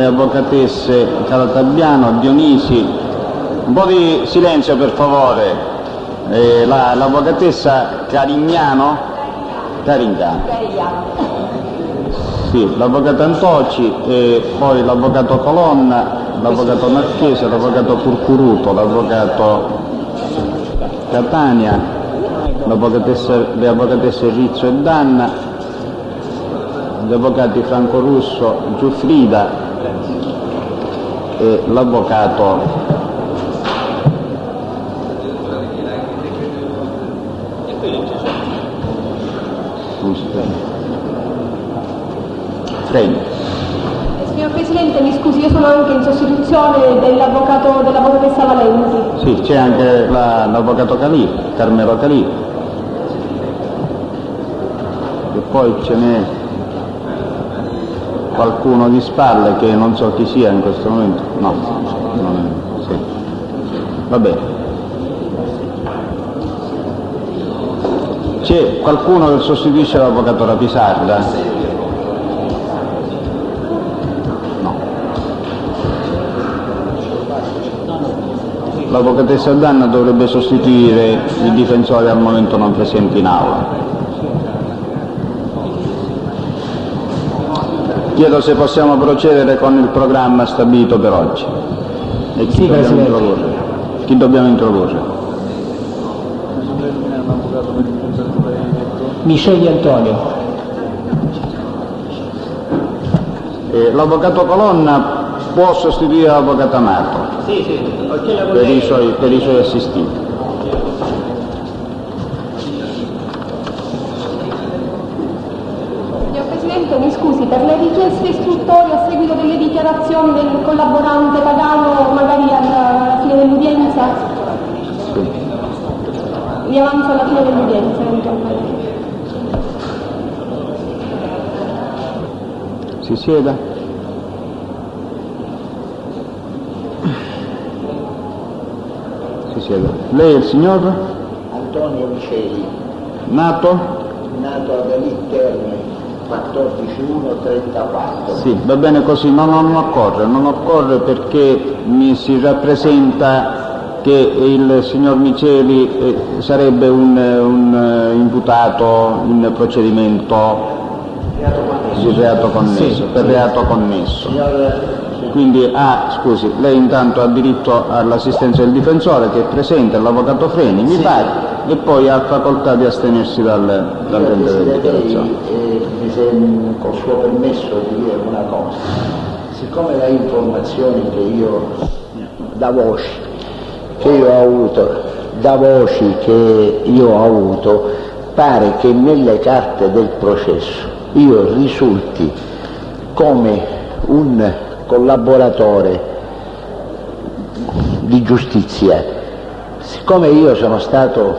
le avvocatesse Calatabbiano, Dionisi, un po' di silenzio per favore, l'avvocatessa Carignano, sì, l'avvocato Antoci, e poi l'avvocato Colonna, l'avvocato Marchese, l'avvocato Curcuruto, l'avvocato Catania, le avvocatesse Rizzo e Danna, gli avvocati Franco Russo, Giuffrida e l'avvocato Freni. Signor Presidente, mi scusi, io sono anche in sostituzione dell'avvocatessa Valenti. Sì, c'è anche l'avvocato Calì, Carmelo Calì. E poi ce n'è qualcuno di spalle che non so chi sia in questo momento. No, sì. Va bene. C'è qualcuno che sostituisce l'avvocato Rapisarda? No. L'avvocatessa Danna dovrebbe sostituire i difensori al momento non presenti in aula. Chiedo se possiamo procedere con il programma stabilito per oggi. E chi dobbiamo introdurre? Chi dobbiamo introdurre? Miceli Antonio. L'avvocato Colonna può sostituire l'avvocato Amato? Sì, per i suoi assistiti. Signor Presidente, mi scusi, per le richieste istruttorie a seguito delle dichiarazioni del collaborante Pagano, magari alla fine dell'udienza? Sì. Li avanzo alla fine dell'udienza, eventualmente. Si sieda. Si sieda. Lei è il signor? Antonio Miceli, Nato? nato ad Alit Terme, 14/1/34. Sì, va bene così, non occorre perché mi si rappresenta che il signor Miceli sarebbe un imputato in procedimento di reato connesso, per reato connesso. Quindi scusi, lei intanto ha diritto all'assistenza del difensore che è presente, l'avvocato Freni, mi pare, e poi ha facoltà di astenersi dal rendere le dichiarazioni. Col suo permesso di dire una cosa, siccome le informazioni che io da voci che io ho avuto, pare che nelle carte del processo io risulti come un collaboratore di giustizia. Siccome io sono stato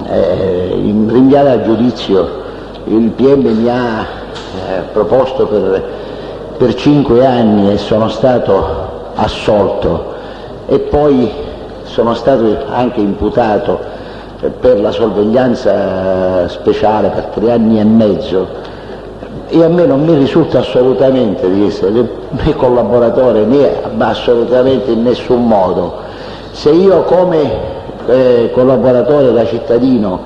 rinviato a giudizio, il PM mi ha proposto per 5 anni e sono stato assolto, e poi sono stato anche imputato per la sorveglianza speciale per 3 anni e mezzo, e a me non mi risulta assolutamente di essere né collaboratore né assolutamente in nessun modo. Se io come collaboratore da cittadino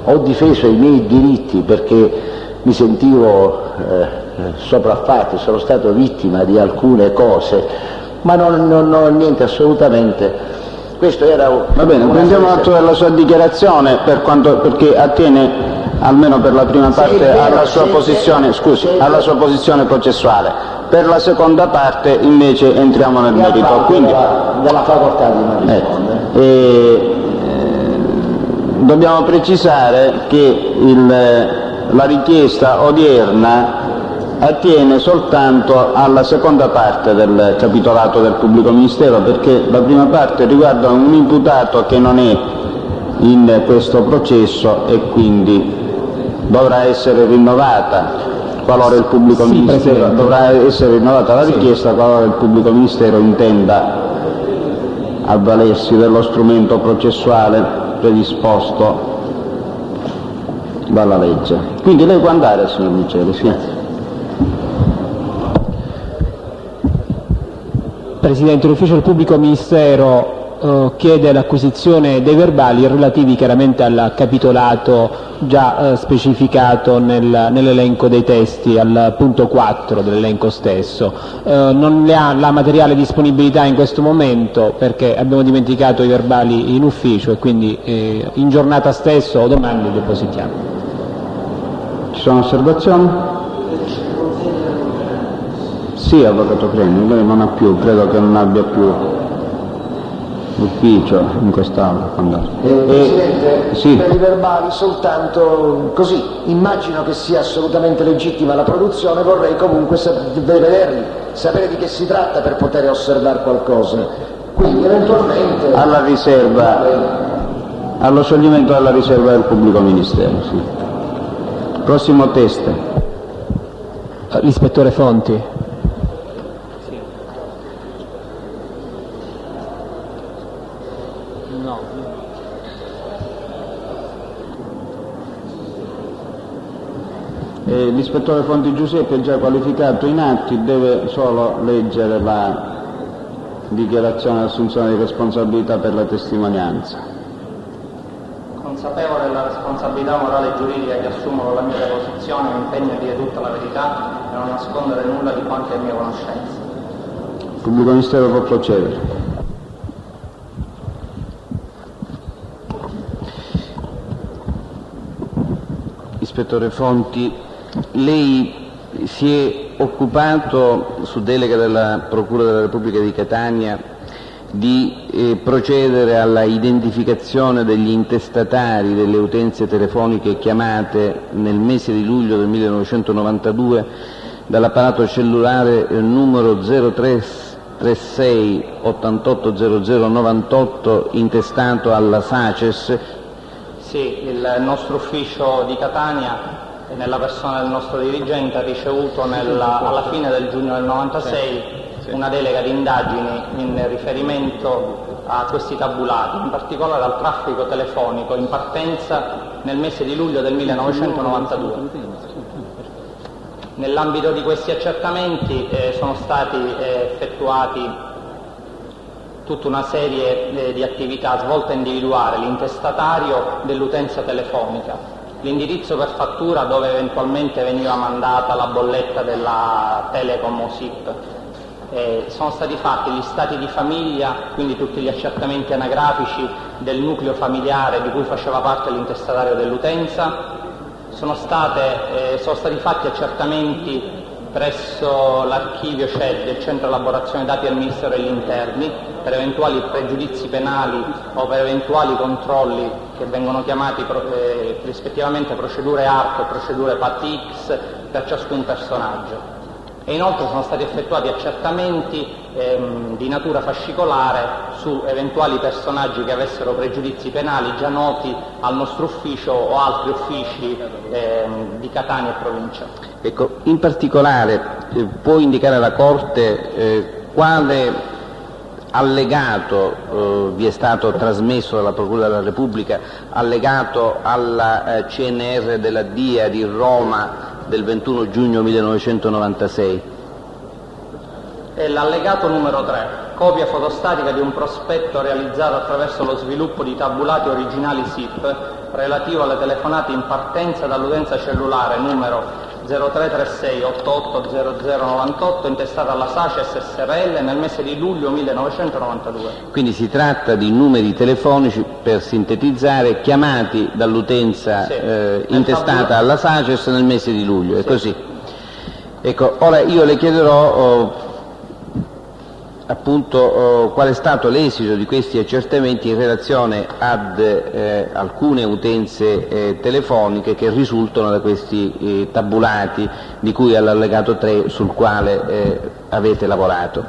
ho difeso i miei diritti perché mi sentivo sopraffatto, sono stato vittima di alcune cose, ma non ho niente assolutamente. Questo era Va bene, prendiamo atto della sua dichiarazione perché attiene almeno per la prima parte alla sua posizione, alla sua posizione processuale. Per la seconda parte invece entriamo nel merito. Quindi della facoltà di non rispondere. Dobbiamo precisare che la richiesta odierna attiene soltanto alla seconda parte del capitolato del pubblico ministero, perché la prima parte riguarda un imputato che non è in questo processo e quindi dovrà essere rinnovata qualora il pubblico ministero dovrà essere rinnovata la richiesta qualora il pubblico ministero intenda avvalersi dello strumento processuale predisposto dalla legge. Quindi lei può andare, signor Miceli, sì. Presidente, l'Ufficio del Pubblico Ministero chiede l'acquisizione dei verbali relativi chiaramente al capitolato già specificato nell'elenco dei testi, al punto 4 dell'elenco stesso. Non ne ha la materiale disponibilità in questo momento perché abbiamo dimenticato i verbali in ufficio e quindi in giornata stesso o domani li depositiamo. Ci sono osservazioni? Sì, Avvocato Creni, lei non ha più, credo che non abbia più ufficio in quest'Aula. Presidente, sì. Per i verbali soltanto così, immagino che sia assolutamente legittima la produzione, vorrei comunque vederli, sapere di che si tratta per poter osservare qualcosa, quindi eventualmente... Alla riserva, allo scioglimento della riserva del Pubblico Ministero. Sì. Prossimo test. L'ispettore Fonti. L'ispettore Fonti Giuseppe è già qualificato in atti, deve solo leggere la dichiarazione di assunzione di responsabilità per la testimonianza. Consapevole della responsabilità morale e giuridica che assumo con la mia deposizione, mi impegno a dire tutta la verità e non nascondere nulla di quanto è mia conoscenza. Il Pubblico Ministero può procedere. Ispettore Fonti, lei si è occupato su delega della Procura della Repubblica di Catania di procedere alla identificazione degli intestatari delle utenze telefoniche chiamate nel mese di luglio del 1992 dall'apparato cellulare numero 0336 880098 intestato alla SACES. Sì, il nostro ufficio di Catania, nella persona del nostro dirigente, ha ricevuto alla fine del giugno del 96 una delega di indagini in riferimento a questi tabulati, in particolare al traffico telefonico in partenza nel mese di luglio del 1992. Nell'ambito di questi accertamenti sono stati effettuati tutta una serie di attività volte a individuare l'intestatario dell'utenza telefonica, l'indirizzo per fattura dove eventualmente veniva mandata la bolletta della Telecom o SIP. Sono stati fatti gli stati di famiglia, quindi tutti gli accertamenti anagrafici del nucleo familiare di cui faceva parte l'intestatario dell'utenza, sono stati fatti accertamenti presso l'archivio CED, il Centro Elaborazione Dati del Ministero degli Interni, per eventuali pregiudizi penali o per eventuali controlli che vengono chiamati rispettivamente procedure ARP e procedure PAT-X per ciascun personaggio. E inoltre sono stati effettuati accertamenti di natura fascicolare su eventuali personaggi che avessero pregiudizi penali già noti al nostro ufficio o altri uffici di Catania e provincia. Ecco, in particolare può indicare alla Corte quale allegato vi è stato trasmesso dalla Procura della Repubblica, allegato alla CNR della DIA di Roma del 21 giugno 1996? È l'allegato numero 3, copia fotostatica di un prospetto realizzato attraverso lo sviluppo di tabulati originali SIP relativo alle telefonate in partenza dall'utenza cellulare numero 0336 880098 intestata alla SACES SRL nel mese di luglio 1992. Quindi si tratta di numeri telefonici, per sintetizzare, chiamati dall'utenza intestata alla SACES nel mese di luglio, è così? Ecco, ora io le chiederò appunto qual è stato l'esito di questi accertamenti in relazione ad alcune utenze telefoniche che risultano da questi tabulati di cui all'allegato 3 sul quale avete lavorato.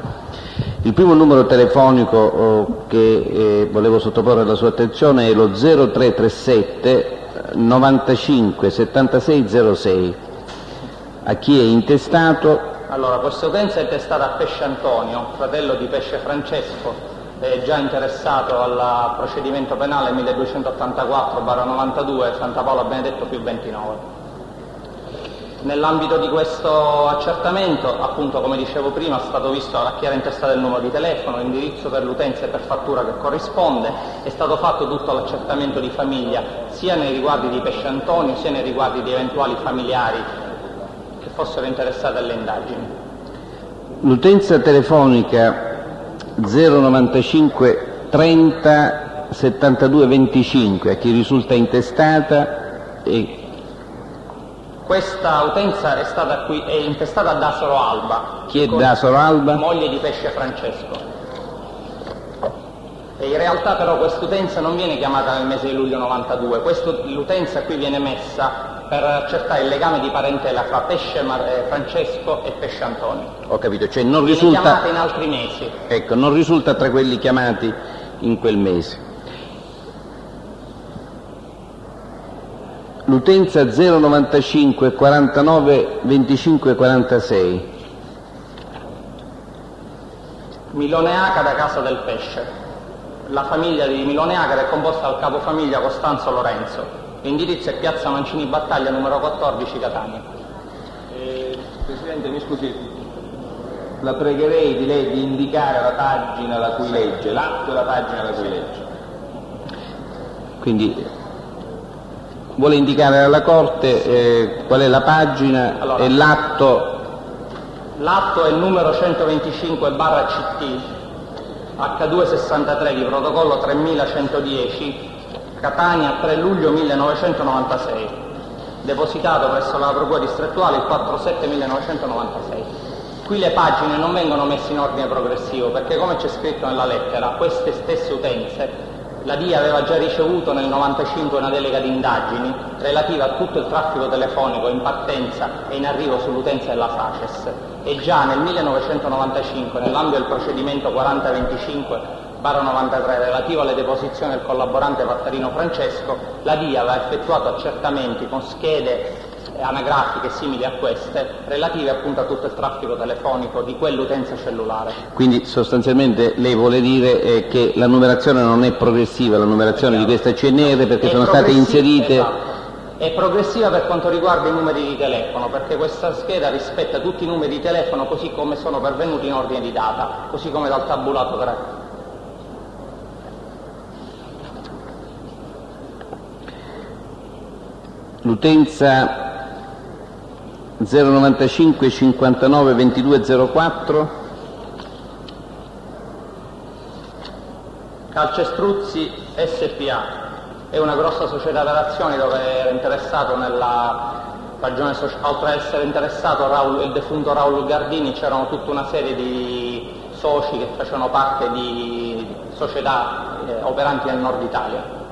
Il primo numero telefonico che volevo sottoporre alla sua attenzione è lo 0337 95 76 06. A chi è intestato? Allora, questa utenza è intestata a Pesce Antonio, fratello di Pesce Francesco, già interessato al procedimento penale 1284/92 Santa Paola Benedetto più 29. Nell'ambito di questo accertamento, appunto come dicevo prima, è stato visto a chi era intestato il numero di telefono, l'indirizzo per l'utenza e per fattura che corrisponde, è stato fatto tutto l'accertamento di famiglia, sia nei riguardi di Pesce Antonio, sia nei riguardi di eventuali familiari che fossero interessati alle indagini. L'utenza telefonica 095 30 72 25 a chi risulta intestata e questa utenza è intestata a Dasoro Alba. Chi è Dasoro Alba? Moglie di Pesce Francesco. E in realtà però quest'utenza non viene chiamata nel mese di luglio 92, l'utenza qui viene messa per accertare il legame di parentela fra Pesce Francesco e Pesce Antonio. Ho capito, cioè non viene risulta chiamata in altri mesi. Ecco, non risulta tra quelli chiamati in quel mese. L'utenza 095 49 25 46. Milone Acada, Casa del Pesce. La famiglia di Milone Acada è composta dal capofamiglia Costanzo Lorenzo. L'indirizzo è Piazza Mancini Battaglia, numero 14, Catania. Presidente, mi scusi, la pregherei di lei di indicare la pagina da cui legge, l'atto e la pagina da cui legge. Quindi vuole indicare alla Corte qual è la pagina e l'atto? L'atto è il numero 125/CT H263 di protocollo 3110, Catania, 3 luglio 1996, depositato presso la Procura distrettuale il 4/7/1996. Qui le pagine non vengono messe in ordine progressivo perché, come c'è scritto nella lettera, queste stesse utenze la DIA aveva già ricevuto nel 95 una delega di indagini relativa a tutto il traffico telefonico in partenza e in arrivo sull'utenza della Saces, e già nel 1995, nell'ambito del procedimento 4025/93 relativo alle deposizioni del collaborante Vattarino Francesco, la DIA aveva effettuato accertamenti con schede anagrafiche simili a queste relative appunto a tutto il traffico telefonico di quell'utenza cellulare. Quindi sostanzialmente lei vuole dire che la numerazione non è progressiva, la numerazione di questa CNR, perché sono state inserite... Esatto. È progressiva per quanto riguarda i numeri di telefono, perché questa scheda rispetta tutti i numeri di telefono così come sono pervenuti in ordine di data, così come dal tabulato 3. L'utenza 095 59 22 04. Calcestruzzi SPA è una grossa società per azioni dove era interessato nella ragione oltre ad essere interessato il defunto Raul Gardini, c'erano tutta una serie di soci che facevano parte di società operanti nel nord Italia.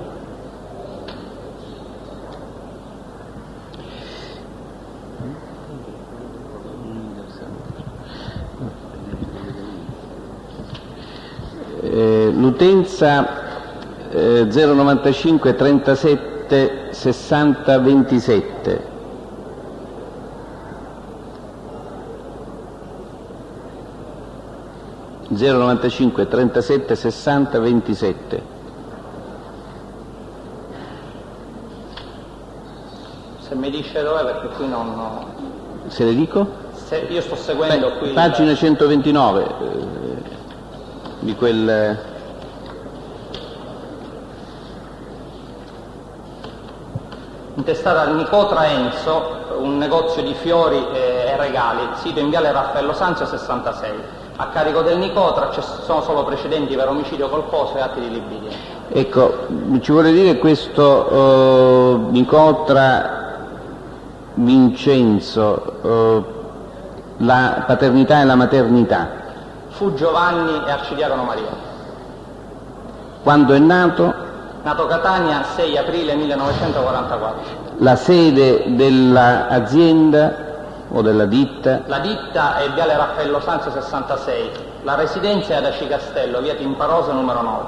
L'utenza 095 37 60 27. (095 37 60 27). Se mi dice dov'è, perché qui non... Se le dico? Io sto seguendo qui... Pagina 129 di quel... Intestata a Nicotra Enzo, un negozio di fiori e regali, sito in viale Raffaello Sanzio 66. A carico del Nicotra ci sono solo precedenti per omicidio colposo e atti di libidia. Ecco, ci vuole dire questo Nicotra Vincenzo, la paternità e la maternità? Fu Giovanni e Arcidiacono Maria. Quando è nato? Nato Catania 6 aprile 1944. La sede dell'azienda o della ditta? La ditta è viale Raffaello Sanzio 66, la residenza è ad Aci Castello, via Timparosa numero 9,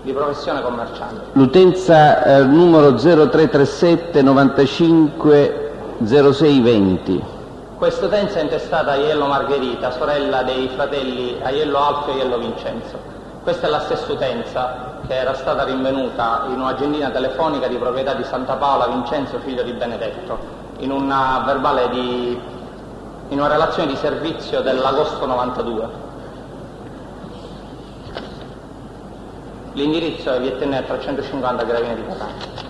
di professione commerciale. L'utenza numero 0337 95 06 20. Quest'utenza è intestata a Aiello Margherita, sorella dei fratelli Aiello Alfio e Aiello Vincenzo. Questa è la stessa utenza che era stata rinvenuta in un'agendina telefonica di proprietà di Santa Paola Vincenzo, figlio di Benedetto. in una relazione di servizio dell'agosto 92. L'indirizzo è via Tennè 350 Gravina di Catania.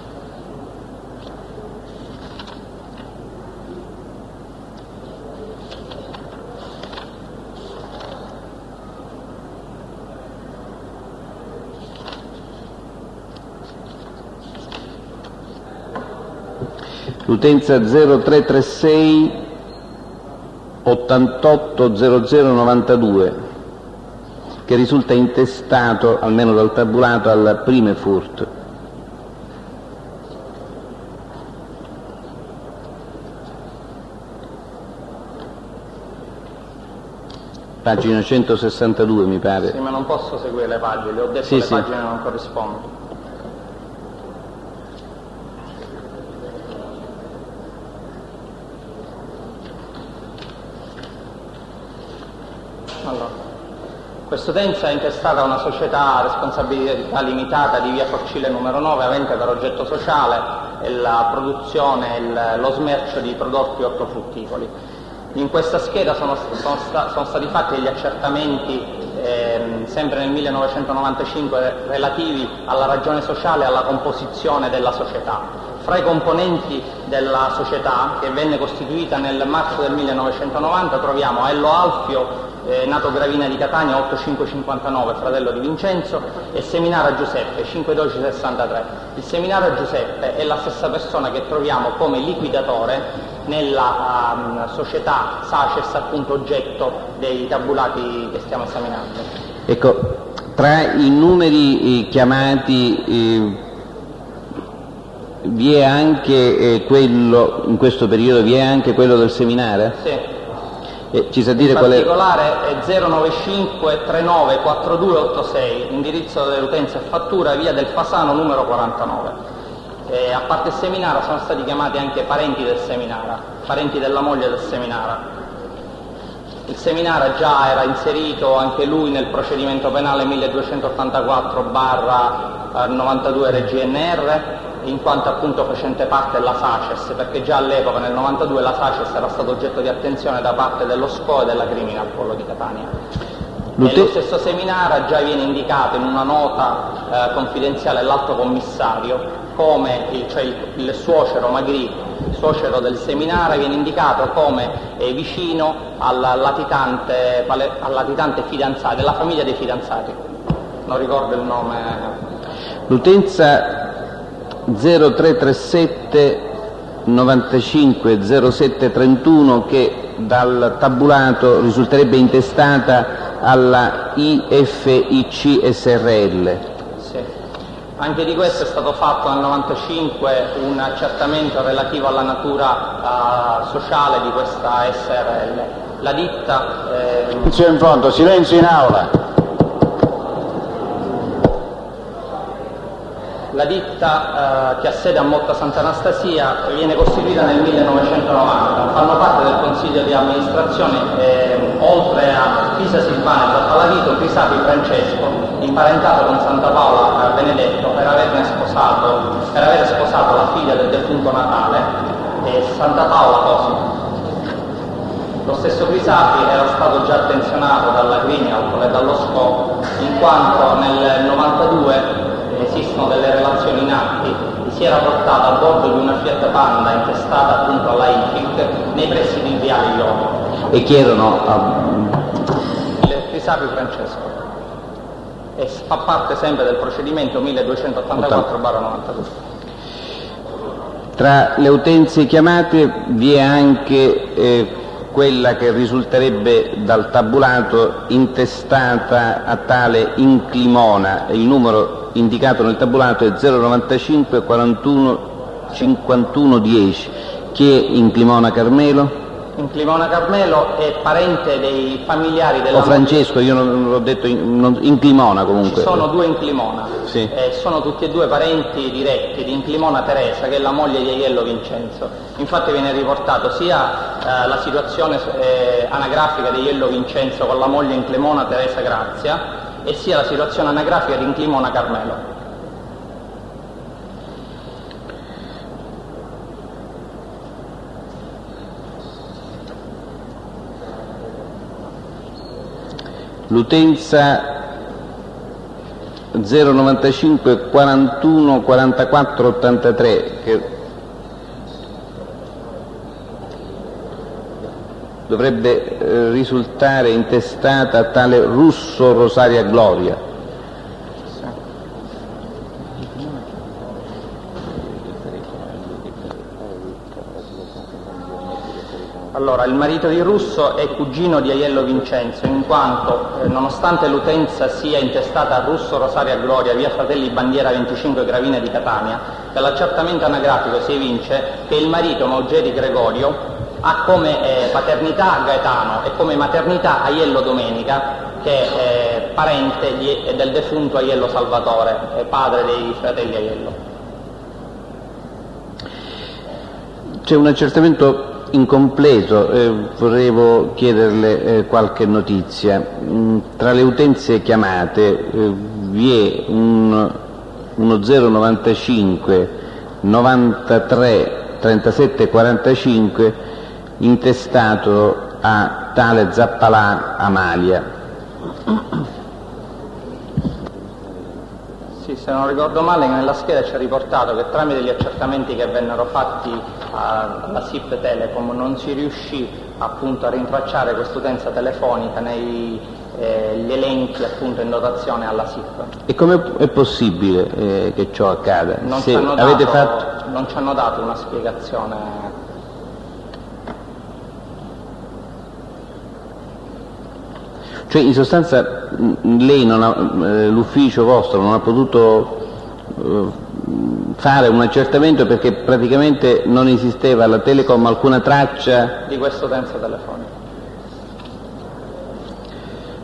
L'utenza 0336 880092 che risulta intestato, almeno dal tabulato, al Primefurt. Pagina 162 mi pare. Sì, ma non posso seguire le pagine, le ho detto, sì, le sì. pagine non corrispondono. Allora, quest'utenza è intestata a una società a responsabilità limitata di via Forcile numero 9, avente per oggetto sociale la produzione e lo smercio di prodotti ortofrutticoli. In questa scheda sono stati fatti degli accertamenti sempre nel 1995 relativi alla ragione sociale e alla composizione della società. Fra i componenti della società, che venne costituita nel marzo del 1990, troviamo Ello Alfio, nato Gravina di Catania 8559, fratello di Vincenzo, e Seminara Giuseppe 51263. Il Seminara Giuseppe è la stessa persona che troviamo come liquidatore nella società Saces, appunto oggetto dei tabulati che stiamo esaminando. Ecco, tra i numeri chiamati vi è anche quello, in questo periodo vi è anche quello del Seminara? Sì. Ci sa dire qual è? In particolare è 095 39 4286, indirizzo dell'utenza e fattura, via del Fasano numero 49. A parte il Seminara sono stati chiamati anche parenti del Seminara, parenti della moglie del Seminara. Il Seminara già era inserito anche lui nel procedimento penale 1284/92 RGNR, in quanto appunto facente parte della Saces, perché già all'epoca nel 92 la Saces era stato oggetto di attenzione da parte dello SCO e della Criminal Polo di Catania. E lo stesso Seminara già viene indicato in una nota confidenziale all'alto commissario come il suocero Magri, suocero del Seminara, viene indicato come vicino alla latitante fidanzata, della famiglia dei fidanzati. Non ricordo il nome. L'utenza 0337 95 07 31 che dal tabulato risulterebbe intestata alla IFIC SRL. Sì. Anche di questo è stato fatto nel 95 un accertamento relativo alla natura sociale di questa SRL. La ditta Silenzio in fondo, silenzio in aula. La ditta che ha sede a Motta Sant'Anastasia viene costituita nel 1990, fanno parte del consiglio di amministrazione oltre a Pisa Silvana e Zappalavito, Crisapi Francesco, imparentato con Santa Paola Benedetto per aver sposato la figlia del defunto Natale, e Santa Paola Cosimo. Lo stesso Crisapi era stato già attenzionato dalla Criminal e dallo SCO, in quanto nel 92 esistono delle relazioni in atti, si era portata a bordo di una Fiat Panda intestata appunto alla IFIC nei pressi di Viale Ionio. E chi erano? Il Crisapi Francesco. E fa parte sempre del procedimento 1284/92. Tra le utenze chiamate vi è anche quella che risulterebbe dal tabulato intestata a tale Inclimona. Il numero indicato nel tabulato è 095 41 51 10. Chi è Inclimona Carmelo? Inclimona Carmelo è parente dei familiari della Francesco, io non l'ho detto, Inclimona comunque. Ci sono due Inclimona, sì. Sono tutti e due parenti diretti di Inclimona Teresa, che è la moglie di Aiello Vincenzo. Infatti viene riportato sia la situazione anagrafica di Aiello Vincenzo con la moglie Inclimona Teresa Grazia, e sia la situazione anagrafica di Inclimona Carmelo. l'utenza 095 41 44 83 che dovrebbe risultare intestata a tale Russo Rosaria Gloria. Allora, il marito di Russo è cugino di Aiello Vincenzo, in quanto, nonostante l'utenza sia intestata a Russo Rosaria Gloria, via Fratelli Bandiera 25 Gravina di Catania, dall'accertamento anagrafico si evince che il marito Maugeri Gregorio ha come paternità Gaetano e come maternità Aiello Domenica, che è parente del defunto Aiello Salvatore, padre dei fratelli Aiello. C'è un accertamento incompleto, vorrevo chiederle qualche notizia. Tra le utenze chiamate vi è uno 095 93 37 45 intestato a tale Zappalà Amalia. Sì, se non ricordo male nella scheda c'è riportato che tramite gli accertamenti che vennero fatti alla SIP Telecom non si riuscì appunto a rintracciare quest'utenza telefonica negli elenchi appunto in dotazione alla SIP. E come è possibile che ciò accada? Non ci hanno dato una spiegazione. Cioè, in sostanza, lei l'ufficio vostro non ha potuto fare un accertamento perché praticamente non esisteva alla Telecom alcuna traccia di quest'utenza telefonica.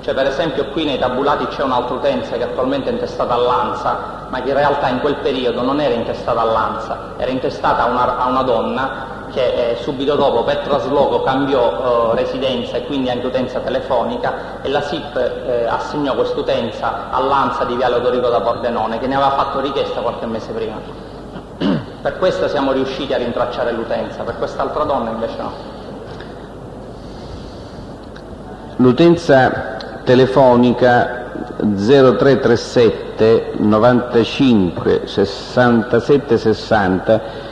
Cioè, per esempio, qui nei tabulati c'è un'altra utenza che attualmente è intestata all'ANSA, ma che in realtà in quel periodo non era intestata all'ANSA, era intestata a una donna che subito dopo per trasloco cambiò residenza e quindi anche utenza telefonica, e la SIP assegnò quest'utenza all'ANSA di Viale Odorico da Pordenone, che ne aveva fatto richiesta qualche mese prima. Per questa siamo riusciti a rintracciare l'utenza, per quest'altra donna invece no. L'utenza telefonica 0337 95 67 60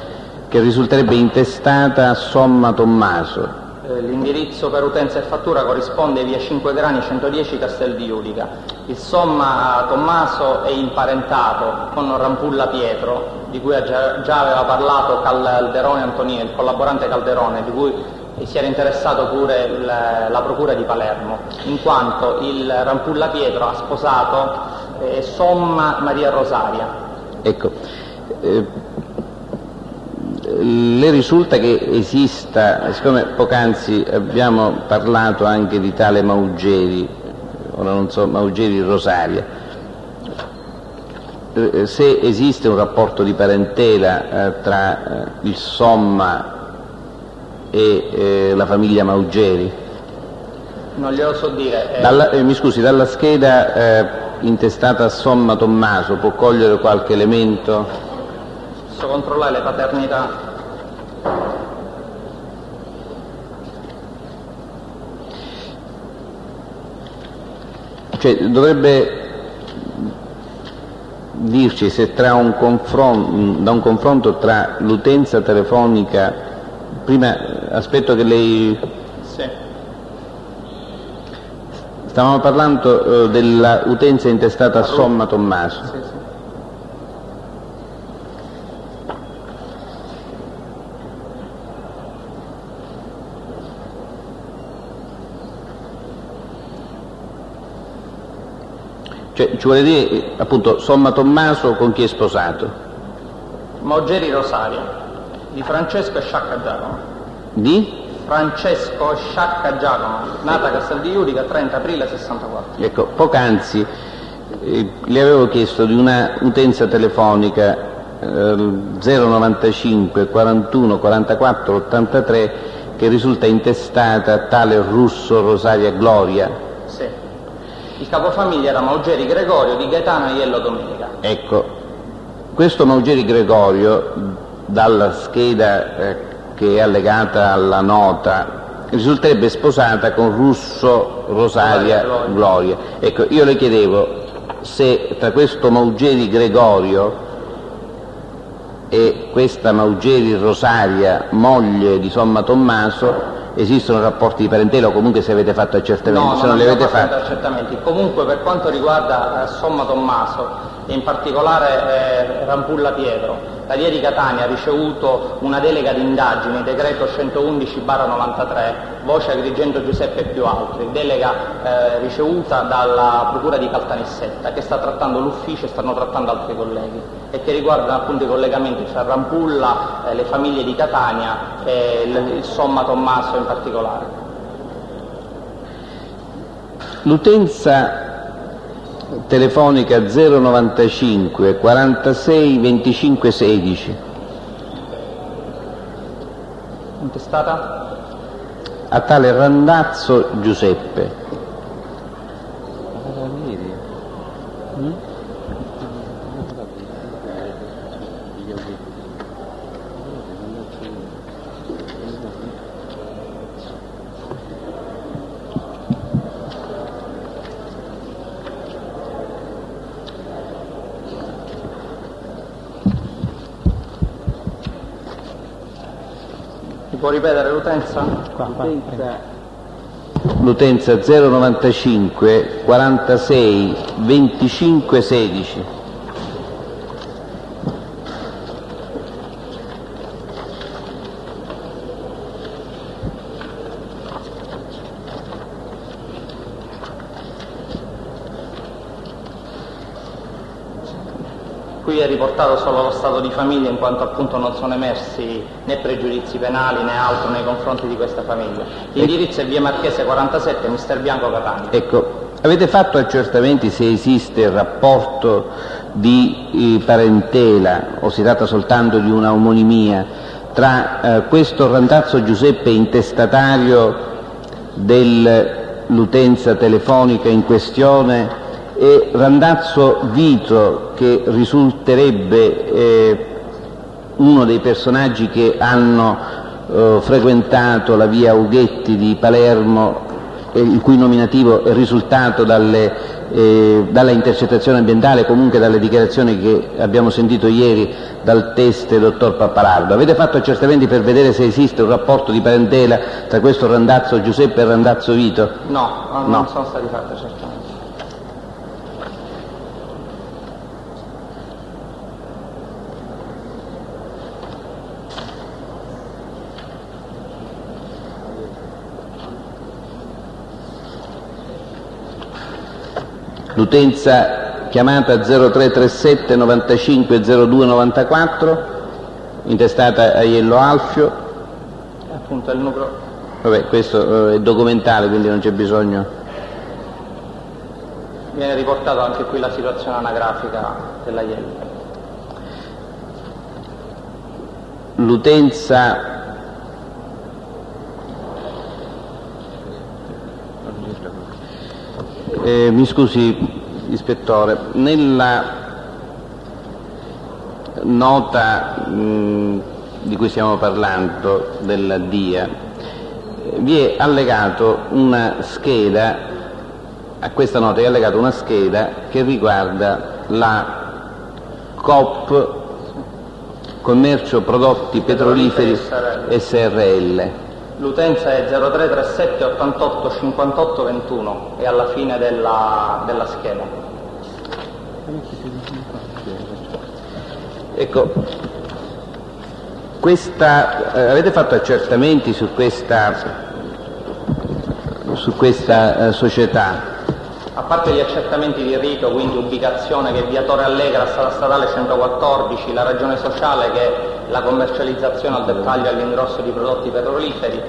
che risulterebbe intestata a Somma Tommaso. L'indirizzo per utenza e fattura corrisponde via 5 Grani 110 Castel di Iulica. Il Somma Tommaso è imparentato con Rampulla Pietro, di cui già aveva parlato Calderone Antonino, il collaborante Calderone, di cui si era interessato pure la procura di Palermo, in quanto il Rampulla Pietro ha sposato Somma Maria Rosaria. Ecco. Le risulta che esista, siccome poc'anzi abbiamo parlato anche di tale Maugeri, ora non so, Maugeri Rosaria, se esiste un rapporto di parentela tra il Somma e la famiglia Maugeri? Non glielo so dire. Mi scusi, dalla scheda intestata a Somma Tommaso può cogliere qualche elemento? Posso controllare le paternità? Cioè, dovrebbe dirci se da un confronto tra l'utenza telefonica, prima aspetto che lei... Sì. Stavamo parlando della utenza intestata a Somma Tommaso. Sì, sì. Cioè, ci vuole dire, appunto, Somma Tommaso con chi è sposato? Maugeri Rosaria, di Francesco Sciacca Giacomo. Di? Francesco Sciacca Giacomo, nata a Castel di Iulica 30 aprile 64. Ecco, poc'anzi le avevo chiesto di una utenza telefonica 095 41 44 83 che risulta intestata a tale Russo Rosaria Gloria. Sì. Il capofamiglia era Maugeri Gregorio di Gaetano Aiello Domenica. Ecco, questo Maugeri Gregorio, dalla scheda che è allegata alla nota, risulterebbe sposata con Russo Rosaria Gloria. Ecco, io le chiedevo se tra questo Maugeri Gregorio e questa Maugeri Rosaria, moglie di Somma Tommaso, esistono rapporti di parentela o comunque se avete fatto accertamenti? No, se non li avete fatti. accertamenti. Comunque per quanto riguarda Somma Tommaso e in particolare Rampulla Pietro, la DIA di Catania ha ricevuto una delega di indagini, decreto 111/93, voce Agrigento Giuseppe e più altri, delega ricevuta dalla Procura di Caltanissetta, che sta trattando l'ufficio e stanno trattando altri colleghi, e che riguardano appunto i collegamenti tra Rampulla, le famiglie di Catania e il Somma Tommaso in particolare. L'utenza telefonica 095 46 25 16 Intestata? a tale Randazzo Giuseppe. Può ripetere l'utenza? L'utenza 095 46 25 16. Qui è riportato solo lo stato di famiglia, in quanto appunto non sono emersi né pregiudizi penali né altro nei confronti di questa famiglia. L'indirizzo è via Marchese 47, Mister Bianco, Catania. Ecco, avete fatto accertamenti se esiste rapporto di parentela o si tratta soltanto di una omonimia tra questo Randazzo Giuseppe intestatario dell'utenza telefonica in questione e Randazzo Vito, che risulterebbe uno dei personaggi che hanno frequentato la via Ughetti di Palermo, il cui nominativo è risultato dalla intercettazione ambientale, comunque dalle dichiarazioni che abbiamo sentito ieri dal teste dottor Pappalardo. Avete fatto accertamenti per vedere se esiste un rapporto di parentela tra questo Randazzo Giuseppe e Randazzo Vito? No, non sono stati fatti accertamenti. L'utenza chiamata 0337 95 02 94, intestata a Iello Alfio. Appunto il numero. Vabbè, questo è documentale, quindi non c'è bisogno. Viene riportato anche qui la situazione anagrafica della Iello. L'utenza mi scusi, ispettore, nella nota di cui stiamo parlando della DIA vi è allegato una scheda, a questa nota è allegata una scheda che riguarda la COP, Commercio Prodotti Petroliferi SRL. L'utenza è 0337 88 58 21, è alla fine della scheda. Ecco, avete fatto accertamenti su questa società? A parte gli accertamenti di rito, quindi ubicazione che è via Torre Allegra, strada statale 114, la ragione sociale che è la commercializzazione al dettaglio e all'ingrosso di prodotti petroliferi,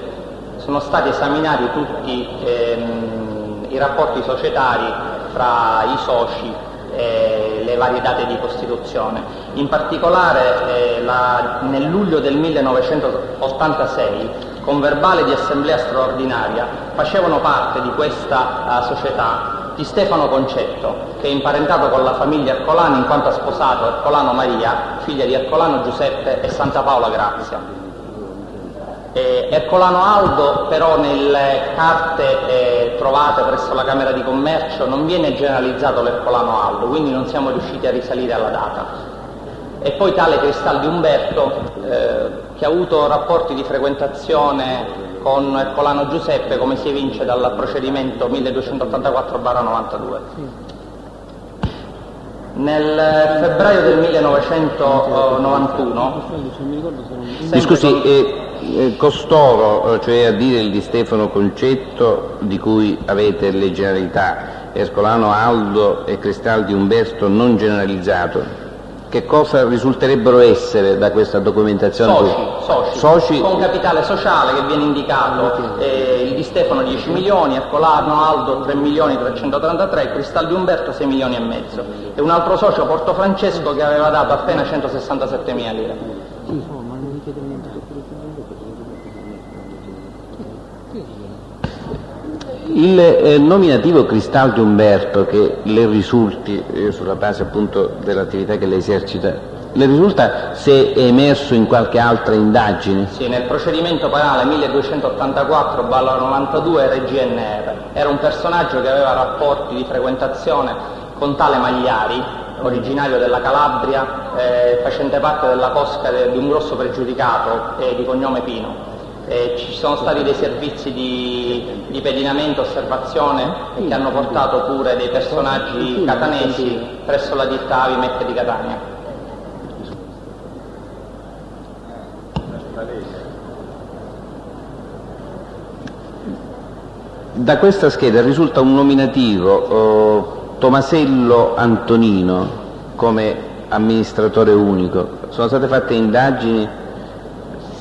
sono stati esaminati tutti i rapporti societari fra i soci e le varie date di costituzione. In particolare nel luglio del 1986, con verbale di assemblea straordinaria, facevano parte di questa società di Stefano Concetto, che è imparentato con la famiglia Ercolano in quanto ha sposato Ercolano Maria, figlia di Ercolano Giuseppe e Santa Paola Grazia. Ercolano Aldo però nelle carte trovate presso la Camera di Commercio non viene generalizzato l'Ercolano Aldo, quindi non siamo riusciti a risalire alla data. E poi tale Cristaldi Umberto che ha avuto rapporti di frequentazione con Ercolano Giuseppe, come si evince dal procedimento 1284/92. Nel febbraio del 1991 Mi scusi, costoro, cioè a dire il Di Stefano Concetto, di cui avete le generalità, Ercolano Aldo e Cristaldi Umberto non generalizzato, che cosa risulterebbero essere da questa documentazione? Soci con capitale sociale che viene indicato, il Di Stefano 10 milioni, Ercolano Aldo 3 milioni 333, Cristaldi Umberto 6 milioni e mezzo, e un altro socio, Porto Francesco, che aveva dato appena 167 mila lire. Il nominativo Cristaldi Umberto, che le risulti, sulla base appunto dell'attività che lei esercita, le risulta se è emerso in qualche altra indagine? Sì, nel procedimento penale 1284/92 RGNR. Era un personaggio che aveva rapporti di frequentazione con tale Magliari, originario della Calabria, facente parte della cosca di un grosso pregiudicato di cognome Pino. Ci sono stati dei servizi di pedinamento, osservazione, che hanno portato pure dei personaggi catanesi presso la ditta Avimec di Catania. Da questa scheda risulta un nominativo Tomasello Antonino come amministratore unico. Sono state fatte indagini?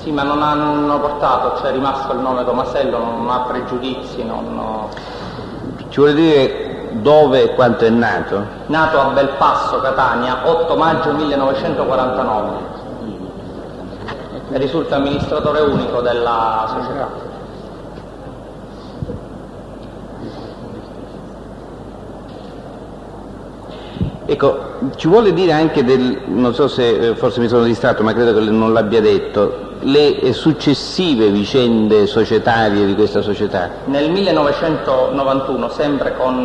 Sì, ma non hanno portato, cioè è rimasto il nome Tomasello, non ha pregiudizi, Ci vuole dire dove e quanto è nato? Nato a Belpasso, Catania, 8 maggio 1949. E risulta amministratore unico della società. Ecco, ci vuole dire anche non so se forse mi sono distratto, ma credo che non l'abbia detto, le successive vicende societarie di questa società. Nel 1991, sempre con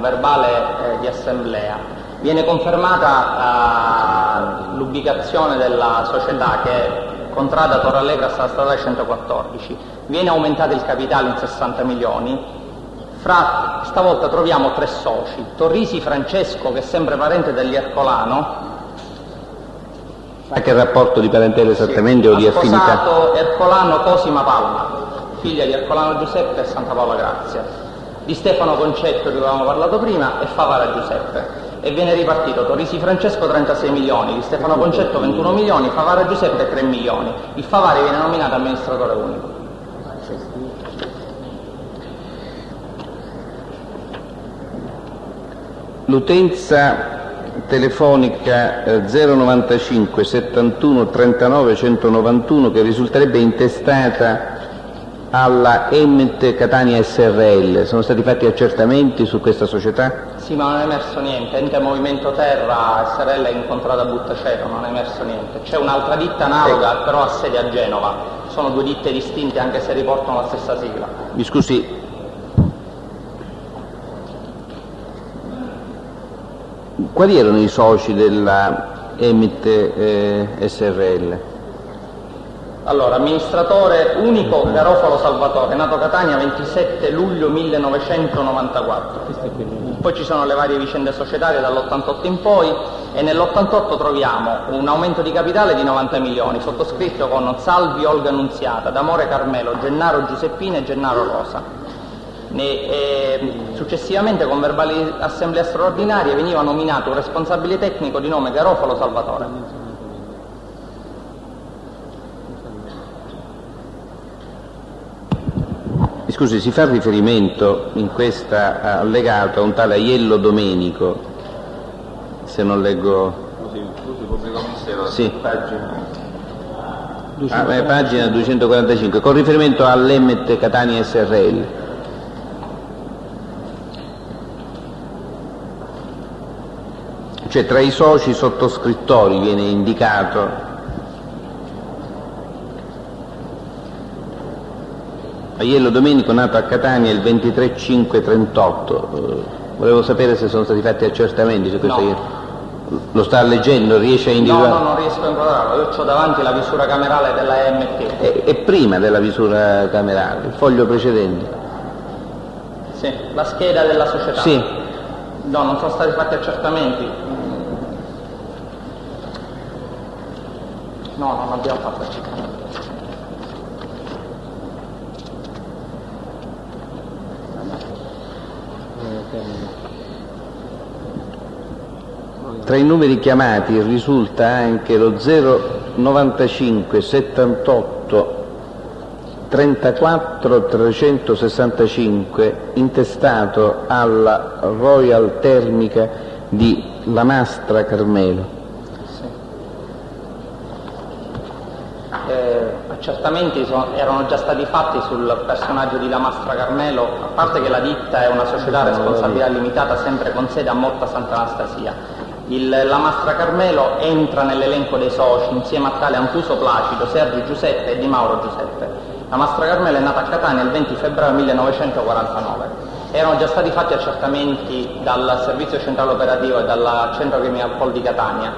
verbale di assemblea, viene confermata l'ubicazione della società, che è contrada Torre Allegra, strada 114. Viene aumentato il capitale in 60 milioni. Stavolta troviamo 3 soci: Torrisi Francesco, che è sempre parente degli Ercolano. A che rapporto di parentela esattamente, sì, o di affinità? Ha sposato Ercolano Cosima Palma, figlia di Ercolano Giuseppe e Santa Paola Grazia. Di Stefano Concetto, di cui avevamo parlato prima, e Favara Giuseppe. E viene ripartito: Torrisi Francesco 36 milioni, Di Stefano Concetto 21 milioni, Favara Giuseppe 3 milioni. Il Favari viene nominato amministratore unico. L'utenza telefonica 095 71 39 191, che risulterebbe intestata alla Emmet Catania SRL. Sono stati fatti accertamenti su questa società? Sì, ma non è emerso niente. Ente Movimento Terra SRL è incontrata a Buttacero, non è emerso niente. C'è un'altra ditta analoga, però ha sede a Genova. Sono 2 ditte distinte, anche se riportano la stessa sigla. Mi scusi, quali erano i soci della Emmet SRL? Allora, amministratore unico Garofalo Salvatore, nato Catania 27 luglio 1994. Poi ci sono le varie vicende societarie dall'88 in poi, e nell'88 troviamo un aumento di capitale di 90 milioni, sottoscritto con Salvi Olga Nunziata, D'Amore Carmelo, Gennaro Giuseppina e Gennaro Rosa. Successivamente, con verbali assemblea straordinarie, veniva nominato un responsabile tecnico di nome Garofalo Salvatore. Scusi, si fa riferimento in questa allegato a un tale Aiello Domenico, se non leggo... Scusi, pubblico ministero, sì. Pagina 245, con riferimento all'Emmet Catania SRL. Cioè, tra i soci sottoscrittori viene indicato Aiello Domenico, nato a Catania il 23/5/38. Volevo sapere se sono stati fatti accertamenti su questo. No. Lo sta leggendo, riesce a individuare? No, non riesco a inquadrarlo, io ho davanti la visura camerale della EMT. E prima della visura camerale, il foglio precedente? Sì, la scheda della società. Sì. No, non sono stati fatti accertamenti. No, non abbiamo fatto accertamenti. Tra i numeri chiamati risulta anche lo 095 78 34 365 intestato alla Royal Termica di Lamastra Carmelo. Accertamenti erano già stati fatti sul personaggio di Lamastra Carmelo, a parte che la ditta è una società a responsabilità limitata sempre con sede a Motta Sant'Anastasia. Lamastra Carmelo entra nell'elenco dei soci insieme a tale Antuso Placido, Sergio Giuseppe e Di Mauro Giuseppe. Lamastra Carmelo è nata a Catania il 20 febbraio 1949. Erano già stati fatti accertamenti dal Servizio Centrale Operativo e dal Centro Criminal Pol di Catania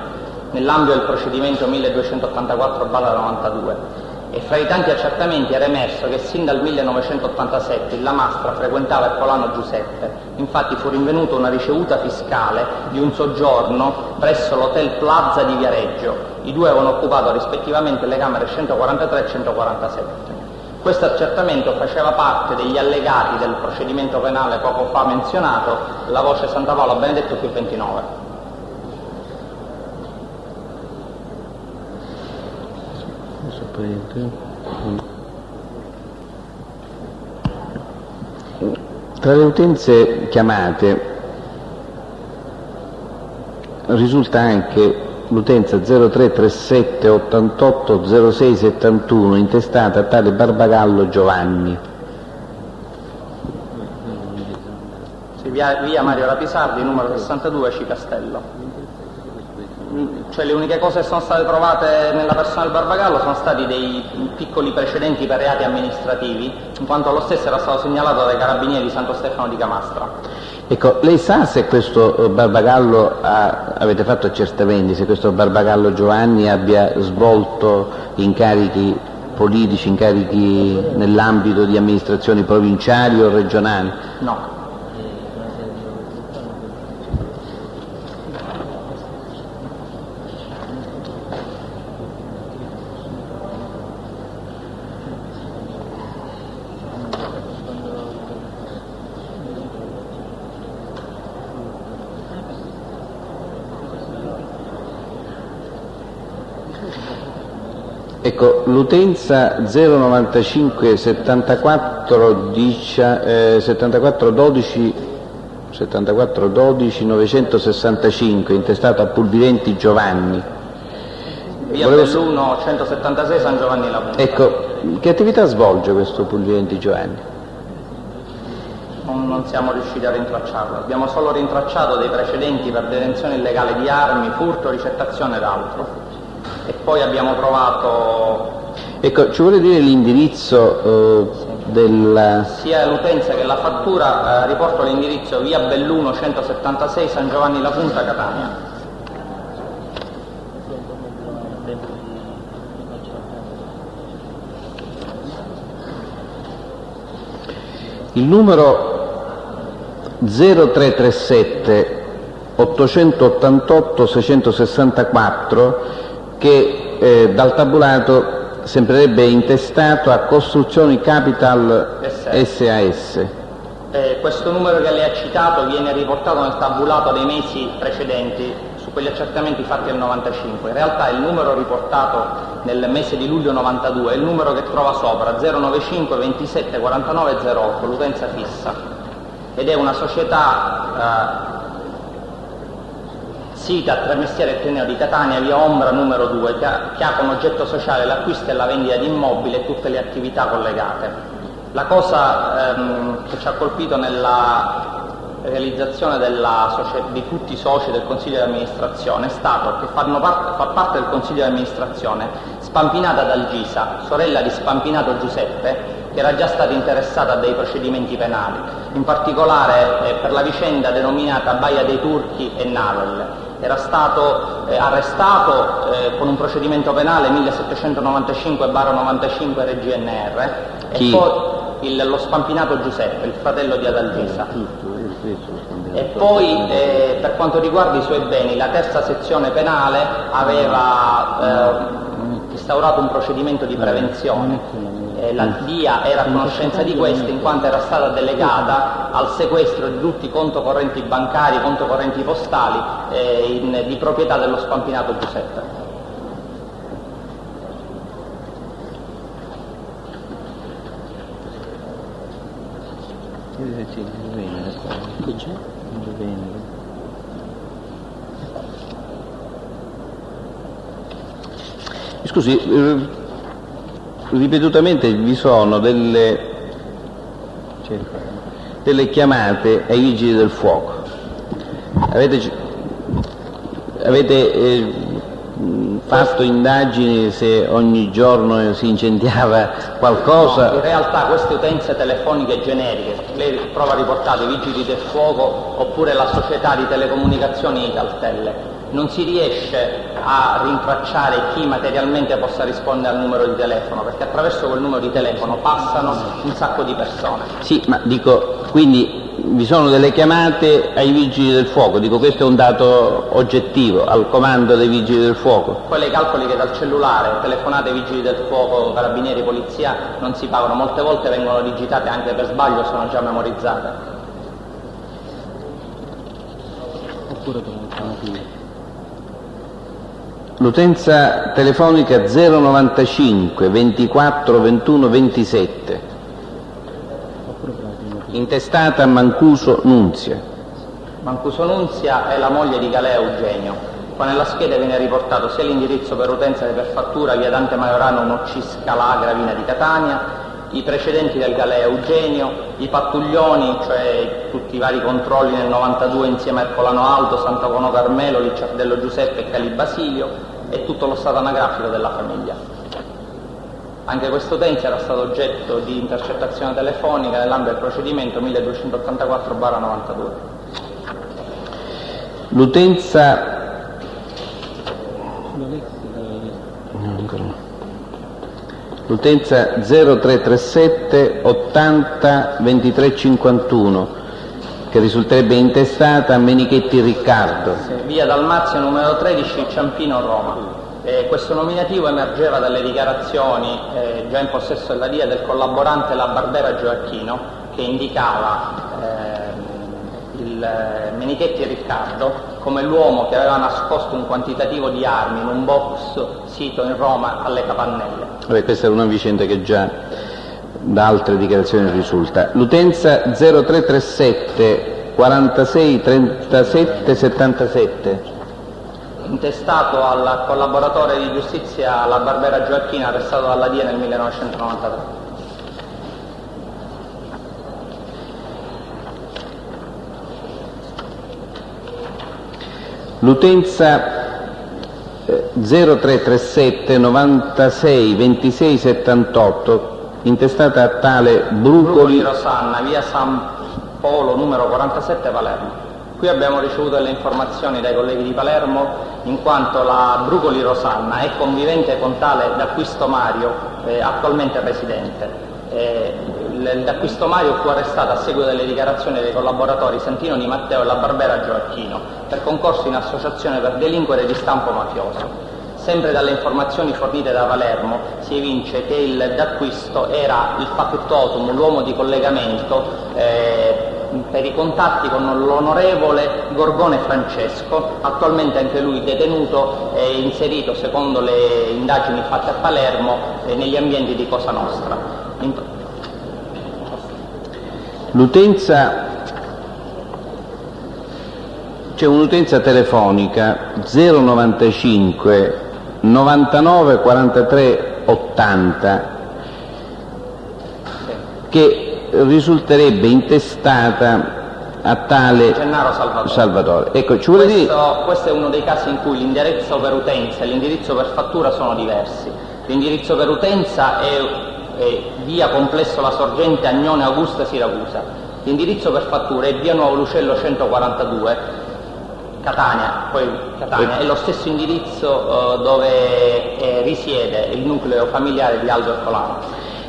nell'ambito del procedimento 1284/92 e fra i tanti accertamenti era emerso che sin dal 1987 il Lamastra frequentava il Polano Giuseppe. Infatti fu rinvenuta una ricevuta fiscale di un soggiorno presso l'Hotel Plaza di Viareggio. I due avevano occupato rispettivamente le camere 143 e 147. Questo accertamento faceva parte degli allegati del procedimento penale poco fa menzionato, la voce Santa Paola Benedetto più 29. Tra le utenze chiamate risulta anche l'utenza 0337 88 06 71 intestata a tale Barbagallo Giovanni. Sì, via Mario Rapisardi, numero 62, Cicastello. Cioè le uniche cose che sono state trovate nella persona del Barbagallo sono stati dei piccoli precedenti per reati amministrativi, in quanto lo stesso era stato segnalato dai carabinieri di Santo Stefano di Camastra. Ecco, lei sa se questo Barbagallo avete fatto accertamenti, se questo Barbagallo Giovanni abbia svolto incarichi politici, incarichi nell'ambito di amministrazioni provinciali o regionali? No. Ecco, l'utenza 095 74 12 965 intestata a Pulvirenti Giovanni. Via Belluno 176 San Giovanni Lapunta. Ecco, che attività svolge questo Pulvirenti Giovanni? Non siamo riusciti a rintracciarlo, abbiamo solo rintracciato dei precedenti per detenzione illegale di armi, furto, ricettazione ed altro. E poi abbiamo trovato... Ecco, ci vuole dire l'indirizzo del... Sia l'utenza che la fattura, riporto l'indirizzo via Belluno 176 San Giovanni La Punta, Catania. Il numero 0337 888 664 che dal tabulato sembrerebbe intestato a Costruzioni Capital SAS. Questo numero che lei ha citato viene riportato nel tabulato dei mesi precedenti su quegli accertamenti fatti nel 95. In realtà il numero riportato nel mese di luglio 92 è il numero che trova sopra 095 27 49 08, l'utenza fissa, ed è una società sita a Tremestieri e Teneo di Catania, via Ombra numero 2, che ha come oggetto sociale l'acquisto e la vendita di immobili e tutte le attività collegate. La cosa che ci ha colpito nella realizzazione di tutti i soci del Consiglio di amministrazione è stato che fa parte del Consiglio di amministrazione Spampinata Dalgisa, sorella di Spampinato Giuseppe, che era già stata interessata a dei procedimenti penali, in particolare per la vicenda denominata Baia dei Turchi e Navel. Era stato arrestato con un procedimento penale 1795/95 RGNR Chi? e poi lo Spampinato Giuseppe, il fratello di Adalgisa. E poi per quanto riguarda i suoi beni, la terza sezione penale aveva instaurato un procedimento di prevenzione. La DIA era a conoscenza di questo in quanto era stata delegata al sequestro di tutti i conto correnti bancari, conto correnti postali di proprietà dello Spampinato Giuseppe. Scusi, ripetutamente vi sono delle chiamate ai vigili del fuoco. Avete fatto indagini se ogni giorno si incendiava qualcosa? No, in realtà queste utenze telefoniche generiche, lei prova a riportare i vigili del fuoco oppure la società di telecomunicazioni Italtel, non si riesce a rintracciare chi materialmente possa rispondere al numero di telefono, perché attraverso quel numero di telefono passano un sacco di persone. Sì, ma dico, quindi vi sono delle chiamate ai vigili del fuoco, dico questo è un dato oggettivo, al comando dei vigili del fuoco. Poi lei calcoli che dal cellulare telefonate ai vigili del fuoco, carabinieri, polizia non si pagano, molte volte vengono digitate anche per sbaglio, sono già memorizzate. L'utenza telefonica 095 24 21 27, intestata a Mancuso Nunzia. Mancuso Nunzia è la moglie di Galea Eugenio. Qua nella scheda viene riportato sia l'indirizzo per utenza che per fattura, via Dante Majorano 1C Scala Gravina di Catania, i precedenti del Galea Eugenio, i pattuglioni, cioè tutti i vari controlli nel 92 insieme a Ercolano Alto, Sant'Agono Carmelo, Licciardello Giuseppe e Cali Basilio, e tutto lo stato anagrafico della famiglia. Anche questo utenza era stato oggetto di intercettazione telefonica nell'ambito del procedimento 1284/92. L'utenza l'utenza 0337 80 23 51 che risulterebbe intestata a Menichetti Riccardo. Via Dalmazia numero 13, Ciampino, Roma. Questo nominativo emergeva dalle dichiarazioni già in possesso della DIA del collaborante La Barbera Gioacchino, che indicava il Menichetti Riccardo come l'uomo che aveva nascosto un quantitativo di armi in un box sito in Roma alle Capannelle. Vabbè, questa è una vicenda che già da altre dichiarazioni risulta. L'utenza 0337 46 37 77, intestato al collaboratore di giustizia La Barbera Gioacchino, arrestato dalla DIA nel 1993. L'utenza 0337 96 26 78, intestata a tale Brucoli Rosanna, via San Polo numero 47, Palermo. Qui abbiamo ricevuto delle informazioni dai colleghi di Palermo, in quanto la Brucoli Rosanna è convivente con tale D'Acquisto Mario, attualmente residente. D'Acquisto Mario fu arrestato a seguito delle dichiarazioni dei collaboratori Santino Di Matteo e La Barbera Gioacchino per concorso in associazione per delinquere di stampo mafioso. Sempre dalle informazioni fornite da Palermo si evince che il D'Acquisto era il factotum, l'uomo di collegamento per i contatti con l'onorevole Gorgone Francesco, attualmente anche lui detenuto e inserito, secondo le indagini fatte a Palermo, negli ambienti di Cosa Nostra. L'utenza, c'è un'utenza telefonica 095 99 43 80 che risulterebbe intestata a tale Gennaro Salvatore. Ecco, ci vuole dire... Questo è uno dei casi in cui l'indirizzo per utenza e l'indirizzo per fattura sono diversi. L'indirizzo per utenza è via Complesso La Sorgente, Agnone Augusta, Siracusa. L'indirizzo per fattura è via Nuovo Lucello 142, Catania, è lo stesso indirizzo dove risiede il nucleo familiare di Aldo Ercolano.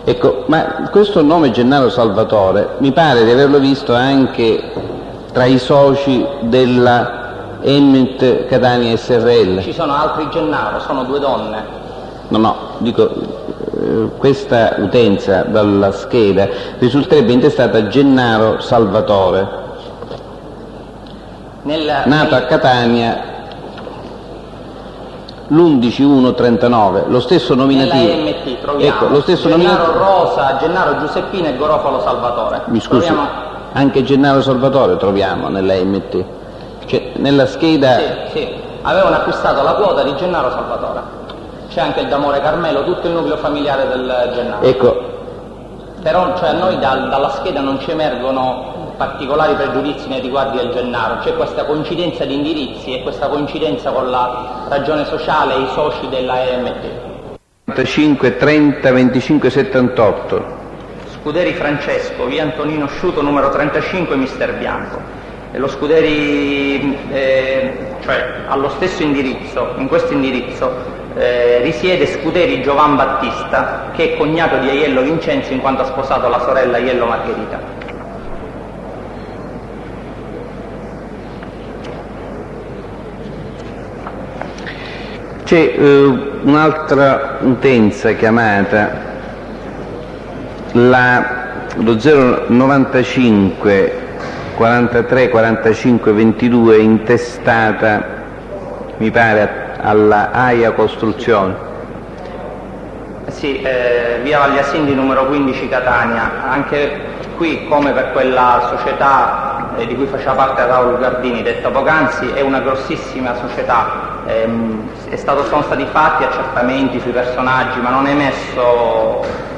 Ecco, ma questo nome Gennaro Salvatore mi pare di averlo visto anche tra i soci della Emmet Catania SRL. Ci sono altri Gennaro, sono 2 donne. No, dico, questa utenza dalla scheda risulterebbe intestata Gennaro Salvatore, nato a Catania l'11/1/39, lo stesso nominativo. Nella MT troviamo ecco, lo stesso Gennaro Rosa, Gennaro Giuseppina e Gorofalo Salvatore. Mi scusi, anche Gennaro Salvatore troviamo nella MT. Cioè, nella scheda... Sì, avevano acquistato la quota di Gennaro Salvatore. C'è anche il D'Amore Carmelo, tutto il nucleo familiare del Gennaro. Ecco. Però a noi dalla scheda non ci emergono particolari pregiudizi nei riguardi del Gennaro, c'è questa coincidenza di indirizzi e questa coincidenza con la ragione sociale e i soci della EMT. 45 30 25 78. Scuderi Francesco, via Antonino Sciuto numero 35, Mister Bianco. E lo Scuderi, cioè allo stesso indirizzo, in questo indirizzo risiede Scuderi Giovan Battista, che è cognato di Aiello Vincenzo in quanto ha sposato la sorella Aiello Margherita. C'è un'altra utenza chiamata lo 095 43 45 22, intestata mi pare alla AIA Costruzioni. Sì, via Vagliasindi numero 15 Catania. Anche qui, come per quella società di cui faceva parte Raul Gardini, detto poc'anzi, è una grossissima società. Sono stati fatti accertamenti sui personaggi, ma non è emesso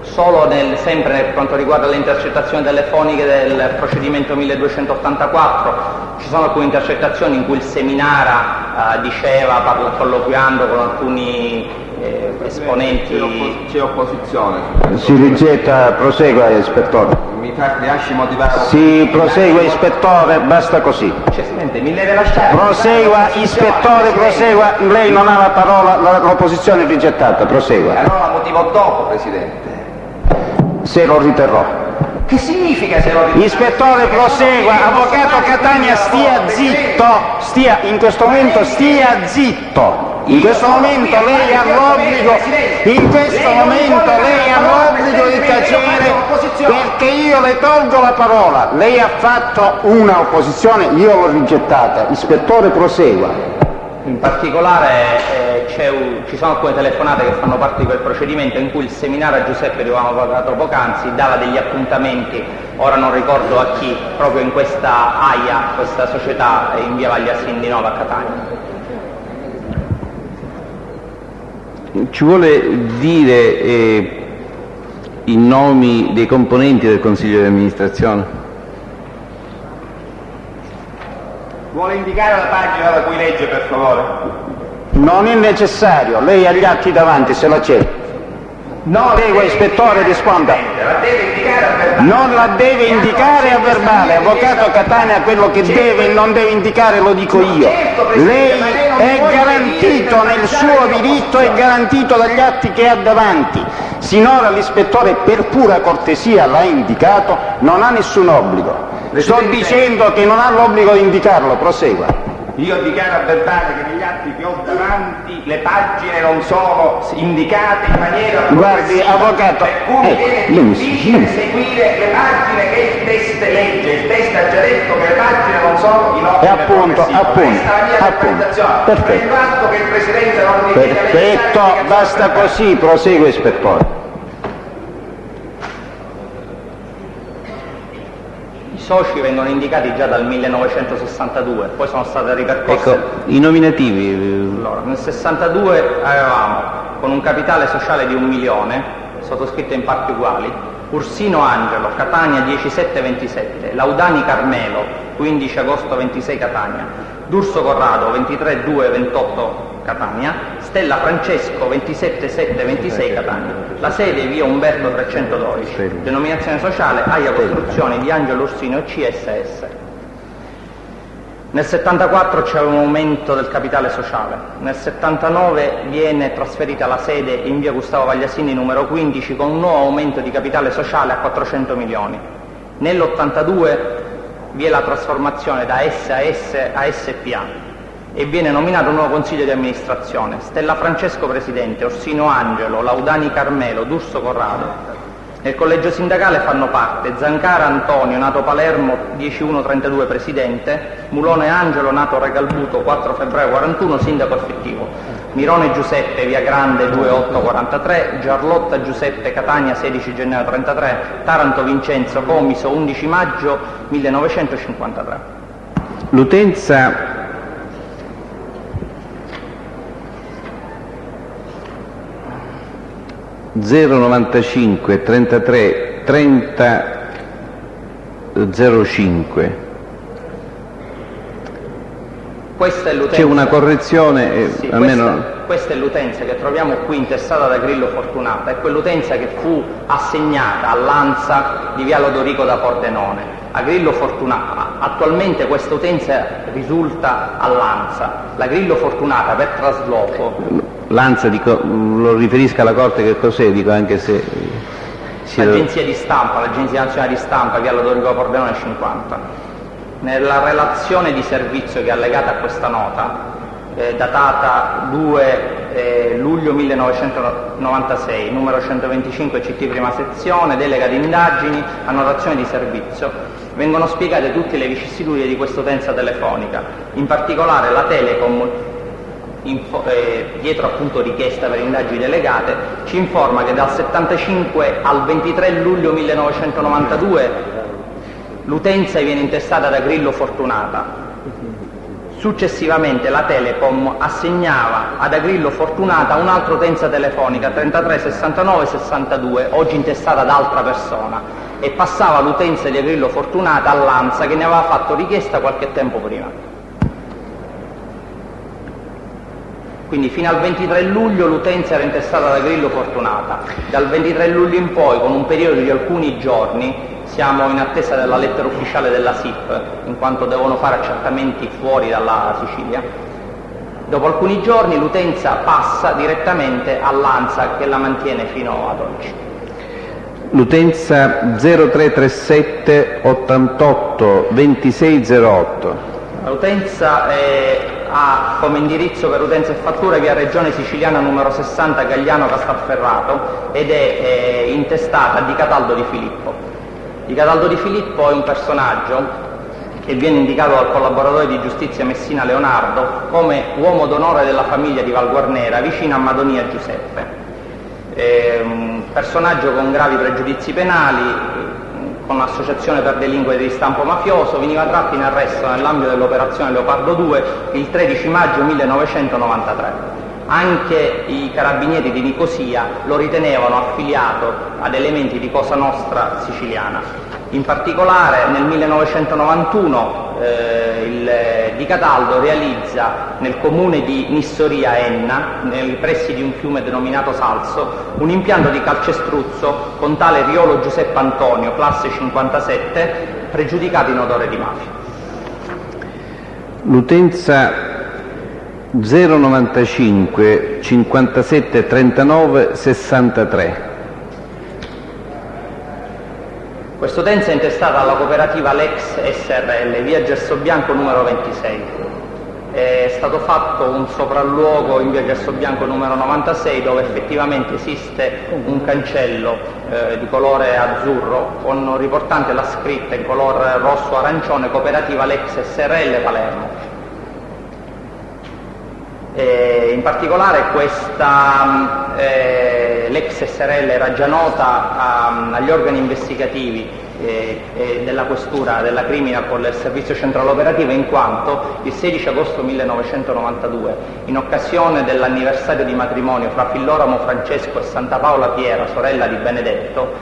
solo sempre per quanto riguarda le intercettazioni telefoniche del procedimento 1284, ci sono alcune intercettazioni in cui il Seminara diceva, colloquiando con alcuni esponenti. C'è opposizione. Si rigetta, prosegua ispettore. Mi lasci motivare. Si prosegua ispettore, basta così. Mi deve lasciare. Prosegua ispettore, prosegua, lei non ha la parola, l'opposizione è rigettata, prosegua. Allora la motivo dopo, Presidente. Se lo riterrò. Che significa se lo riterrò? Ispettore, prosegua. Avvocato Catania, stia zitto. In questo momento stia zitto. In questo momento lei ha l'obbligo di tacere, perché io le tolgo la parola. Lei ha fatto una opposizione, io l'ho rigettata. Ispettore, prosegua. In particolare ci sono alcune telefonate che fanno parte di quel procedimento in cui il Seminara Giuseppe, di cui avevamo parlato poc'anzi, dava degli appuntamenti, ora non ricordo a chi, proprio in questa AIA, questa società in via Vagliasindi 9 a Catania. Ci vuole dire i nomi dei componenti del Consiglio di amministrazione? Vuole indicare la pagina da cui legge, per favore? Non è necessario, lei ha gli atti davanti, se la c'è. No, prego, ispettore, risponda. La deve indicare a verbale. Non la deve indicare a verbale, avvocato Catania, quello che deve e non deve indicare lo dico io. Lei è garantito nel suo diritto, è garantito dagli atti che ha davanti. Sinora l'ispettore per pura cortesia l'ha indicato, non ha nessun obbligo. Sto dicendo che non ha l'obbligo di indicarlo, prosegua. Io dichiaro a verbale che negli atti che ho davanti le pagine non sono indicate in maniera Guardi, avvocato, per cui è difficile seguire le pagine che il test legge. Il test ha già detto che le pagine non sono in ordine progressivo. Questa è la mia interpretazione. Perfetto. Il fatto che il Presidente non ritiene Perfetto, basta così, prosegue ispettore. I soci vengono indicati già dal 1962, poi sono state ripercorse. Ecco, i nominativi. Allora, nel 62 avevamo, con un capitale sociale di 1 milione, sottoscritto in parti uguali, Ursino Angelo, Catania 1727, Laudani Carmelo, 15 agosto 26 Catania, D'Urso Corrado, 23/2/28 Catania, Stella Francesco 27726 Catania. La sede è via Umberto 312, denominazione sociale AIA Costruzioni di Angelo Ursino CSS. Nel 74 c'è un aumento del capitale sociale, nel 79 viene trasferita la sede in via Gustavo Vagliasini numero 15 con un nuovo aumento di capitale sociale a 400 milioni. Nell'82 vi è la trasformazione da SAS a SPA e viene nominato un nuovo consiglio di amministrazione. Stella Francesco presidente, Orsino Angelo, Laudani Carmelo, D'Urso Corrado. Nel collegio sindacale fanno parte Zancara Antonio, nato Palermo 10/1/32 presidente, Mulone Angelo, nato Regalbuto 4 febbraio 41 sindaco effettivo, Mirone Giuseppe via Grande 2/8/43, Giarlotta Giuseppe Catania 16 gennaio 33, Taranto Vincenzo Comiso 11 maggio 1953. L'utenza (095 33 30 05). Questa è l'utenza. C'è una correzione, sì, almeno. Questa è l'utenza che troviamo qui intestata da Grillo Fortunata, è quell'utenza che fu assegnata all'ANSA di via Lodorico da Pordenone a Grillo Fortunata. Attualmente questa utenza risulta all'ANSA. La Grillo Fortunata per trasloco. L'ANSA, dico, lo riferisca alla Corte, che cos'è, dico, anche se... L'agenzia di stampa, l'Agenzia Nazionale di Stampa, via Lodorico Pordenone 50. Nella relazione di servizio che è allegata a questa nota, datata 2 luglio 1996, numero 125 CT prima sezione, delega di indagini, annotazione di servizio, vengono spiegate tutte le vicissitudini di questa utenza telefonica. In particolare la Telecom, dietro appunto richiesta per indagini delegate, ci informa che dal 75 al 23 luglio 1992 l'utenza viene intestata da Grillo Fortunata. Successivamente la Telecom assegnava ad Agrillo Fortunata un'altra utenza telefonica 33 69 62, oggi intestata ad altra persona, e passava l'utenza di Agrillo Fortunata all'ANSA, che ne aveva fatto richiesta qualche tempo prima. Quindi fino al 23 luglio l'utenza era intestata da Grillo Fortunata. Dal 23 luglio in poi, con un periodo di alcuni giorni, siamo in attesa della lettera ufficiale della SIP, in quanto devono fare accertamenti fuori dalla Sicilia. Dopo alcuni giorni l'utenza passa direttamente all'ANSA, che la mantiene fino ad oggi. L'utenza 0337 88 2608. L'utenza ha come indirizzo per utenza e fatture via Regione Siciliana numero 60 Gagliano Castelferrato ed è intestata a Di Cataldo Di Filippo. Di Cataldo Di Filippo è un personaggio che viene indicato dal collaboratore di giustizia Messina Leonardo come uomo d'onore della famiglia di Val Guarnera, vicino a Madonia Giuseppe. È un personaggio con gravi pregiudizi penali, con associazione per delinquere di stampo mafioso, veniva tratto in arresto nell'ambito dell'operazione Leopardo 2 il 13 maggio 1993. Anche i carabinieri di Nicosia lo ritenevano affiliato ad elementi di Cosa Nostra siciliana. In particolare nel 1991 Di Cataldo realizza nel comune di Nissoria Enna, nei pressi di un fiume denominato Salso, un impianto di calcestruzzo con tale Riolo Giuseppe Antonio, classe 57, pregiudicato in odore di mafia. L'utenza 095 57 39 63. Quest'utenza è intestata alla cooperativa Lex SRL, via Gersobianco numero 26. È stato fatto un sopralluogo in via Gersobianco numero 96, dove effettivamente esiste un cancello di colore azzurro con riportante la scritta in color rosso-arancione cooperativa Lex SRL Palermo. In particolare questa l'ex SRL era già nota agli organi investigativi della questura della Criminapol del servizio centrale operativo, in quanto il 16 agosto 1992, in occasione dell'anniversario di matrimonio fra Filloramo Francesco e Santa Paola Piera, sorella di Benedetto,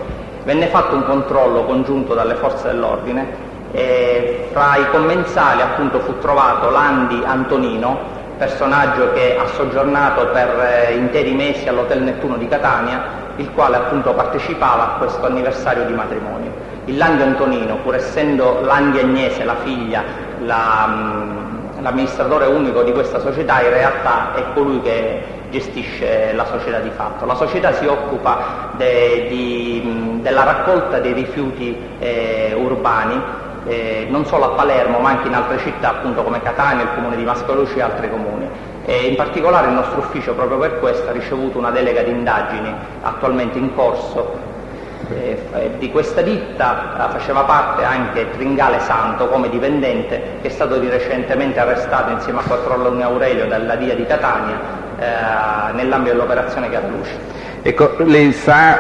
venne fatto un controllo congiunto dalle forze dell'ordine e fra i commensali appunto fu trovato Landi Antonino, personaggio che ha soggiornato per interi mesi all'Hotel Nettuno di Catania, il quale appunto partecipava a questo anniversario di matrimonio. Il Landi Antonino, pur essendo Landi Agnese, la figlia, l'amministratore unico di questa società, in realtà è colui che gestisce la società di fatto. La società si occupa della raccolta dei rifiuti urbani, non solo a Palermo ma anche in altre città, appunto come Catania, il comune di Mascaloci e altri comuni. E in particolare il nostro ufficio proprio per questo ha ricevuto una delega di indagini attualmente in corso. Di questa ditta faceva parte anche Tringale Santo come dipendente, che è stato di recentemente arrestato insieme a Quattrollo Aurelio dalla DIA di Catania nell'ambito dell'operazione Chiaraluce. Ecco, lei sa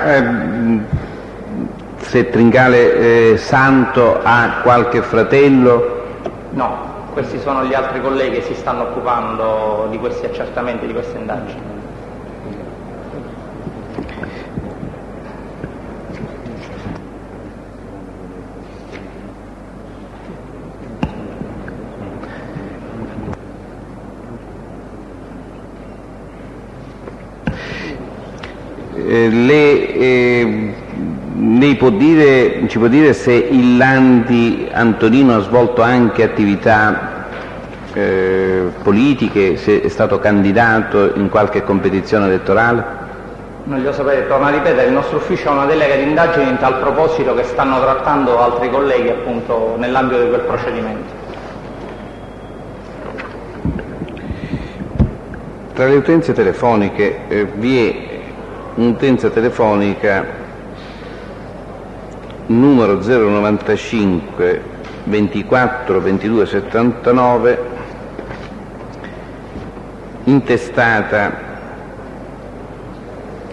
se Tringale Santo ha qualche fratello? No, questi sono gli altri colleghi che si stanno occupando di questi accertamenti, di queste indagini. Lei ci può dire se il Landi Antonino ha svolto anche attività politiche, se è stato candidato in qualche competizione elettorale? Non glielo sapete, torno a ripetere, il nostro ufficio ha una delega di indagini in tal proposito che stanno trattando altri colleghi appunto nell'ambito di quel procedimento. Tra le utenze telefoniche vi è un'utenza telefonica numero 095 24 22 79 intestata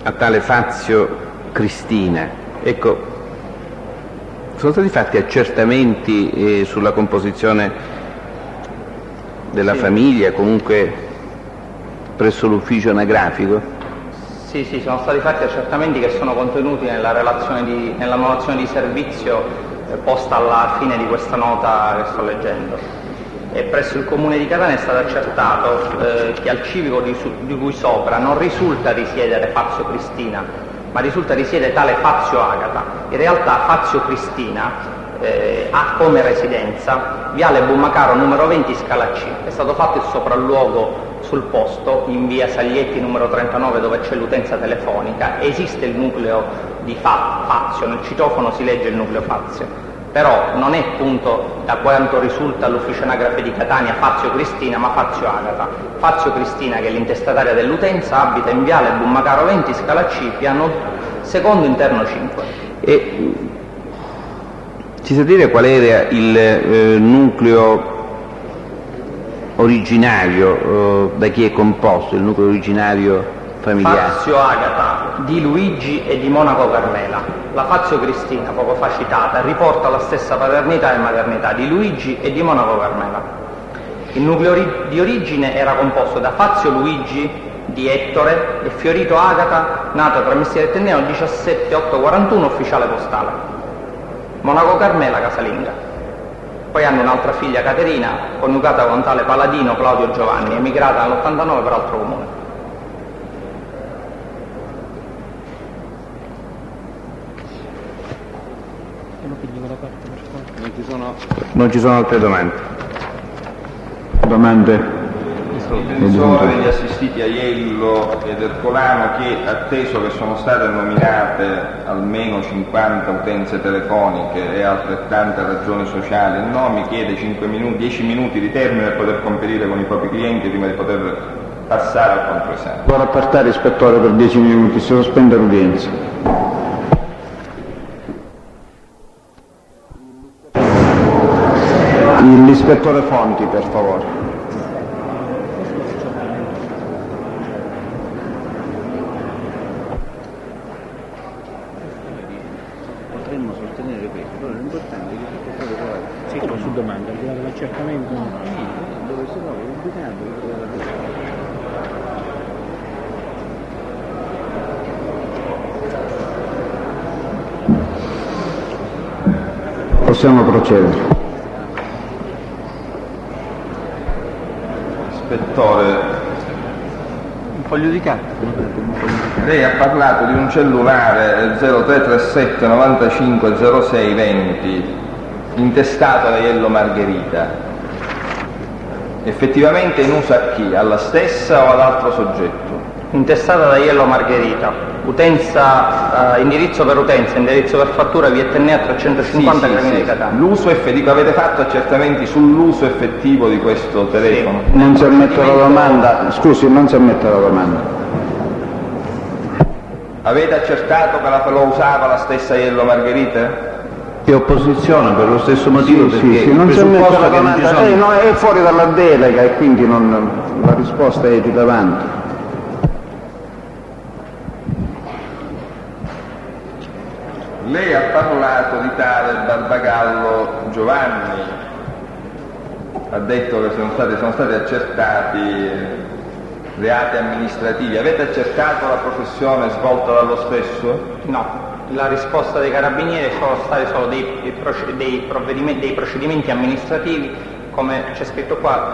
a tale Fazio Cristina. Ecco, sono stati fatti accertamenti sulla composizione della famiglia, comunque presso l'ufficio anagrafico? Sì, sono stati fatti accertamenti che sono contenuti nella notazione di servizio posta alla fine di questa nota che sto leggendo. E presso il comune di Catania è stato accertato che al civico di cui sopra non risulta risiedere Fazio Cristina, ma risulta risiede tale Fazio Agata. In realtà Fazio Cristina ha come residenza Viale Bummacaro numero 20 Scala C. È stato fatto il sopralluogo sul posto in via Saglietti numero 39 dove c'è l'utenza telefonica. Esiste il nucleo di Fazio, nel citofono si legge il nucleo Fazio, però non è appunto, da quanto risulta all'ufficio anagrafe di Catania, Fazio Cristina, ma Fazio Agata. Fazio Cristina, che è l'intestataria dell'utenza, abita in Viale Bummacaro 20 Scala C, piano secondo interno 5. E ci sa dire qual era il nucleo originario, da chi è composto il nucleo originario familiare? Fazio Agata, di Luigi e di Monaco Carmela. La Fazio Cristina, poco fa citata, riporta la stessa paternità e maternità di Luigi e di Monaco Carmela. Il nucleo di origine era composto da Fazio Luigi di Ettore e Fiorito Agata, nato tra Messina e Tenneo il 17/8/41, ufficiale postale. Monaco Carmela casalinga. Poi hanno un'altra figlia, Caterina, coniugata con tale Paladino Claudio Giovanni, emigrata nell'89 per altro comune. Non ci sono altre domande. Domande? Difensore degli assistiti Aiello ed Ercolano, che atteso che sono state nominate almeno 50 utenze telefoniche e altrettante ragioni sociali e nomi, chiede 10 minuti di termine per poter conferire con i propri clienti prima di poter passare al controesame. Può rapportare ispettore per 10 minuti, si sospende l'udienza. L'ispettore Fonti, per favore. Potremmo sostenere questo, però l'importante è che tutto stato trovato. Sì, però su domanda, al di là dell'accertamento. Dove si trova ubicato. Possiamo procedere. Ispettore, un foglio di carta. lei ha parlato di un cellulare 0337 95 06 20 intestato da Aiello Margherita. Effettivamente in uso a chi? Alla stessa o ad altro soggetto? Intestata da Aiello Margherita, utenza, indirizzo per utenza, indirizzo per fattura, via Etnea 350 Gramigna di Catania. L'uso effettivo, avete fatto accertamenti sull'uso effettivo di questo telefono? Sì. Non si ammette la domanda, scusi, non si ammette la domanda. Avete accertato che lo usava la stessa Aiello Margherita? È opposizione per lo stesso motivo, perché non si ammette la presupposto che non ci domanda, sono... no, è fuori dalla delega e quindi la risposta è più davanti. Lei ha parlato di tale Barbagallo Giovanni, ha detto che sono stati accertati reati amministrativi. Avete accertato la professione svolta dallo stesso? No, la risposta dei carabinieri sono stati solo dei procedimenti amministrativi, come c'è scritto qua,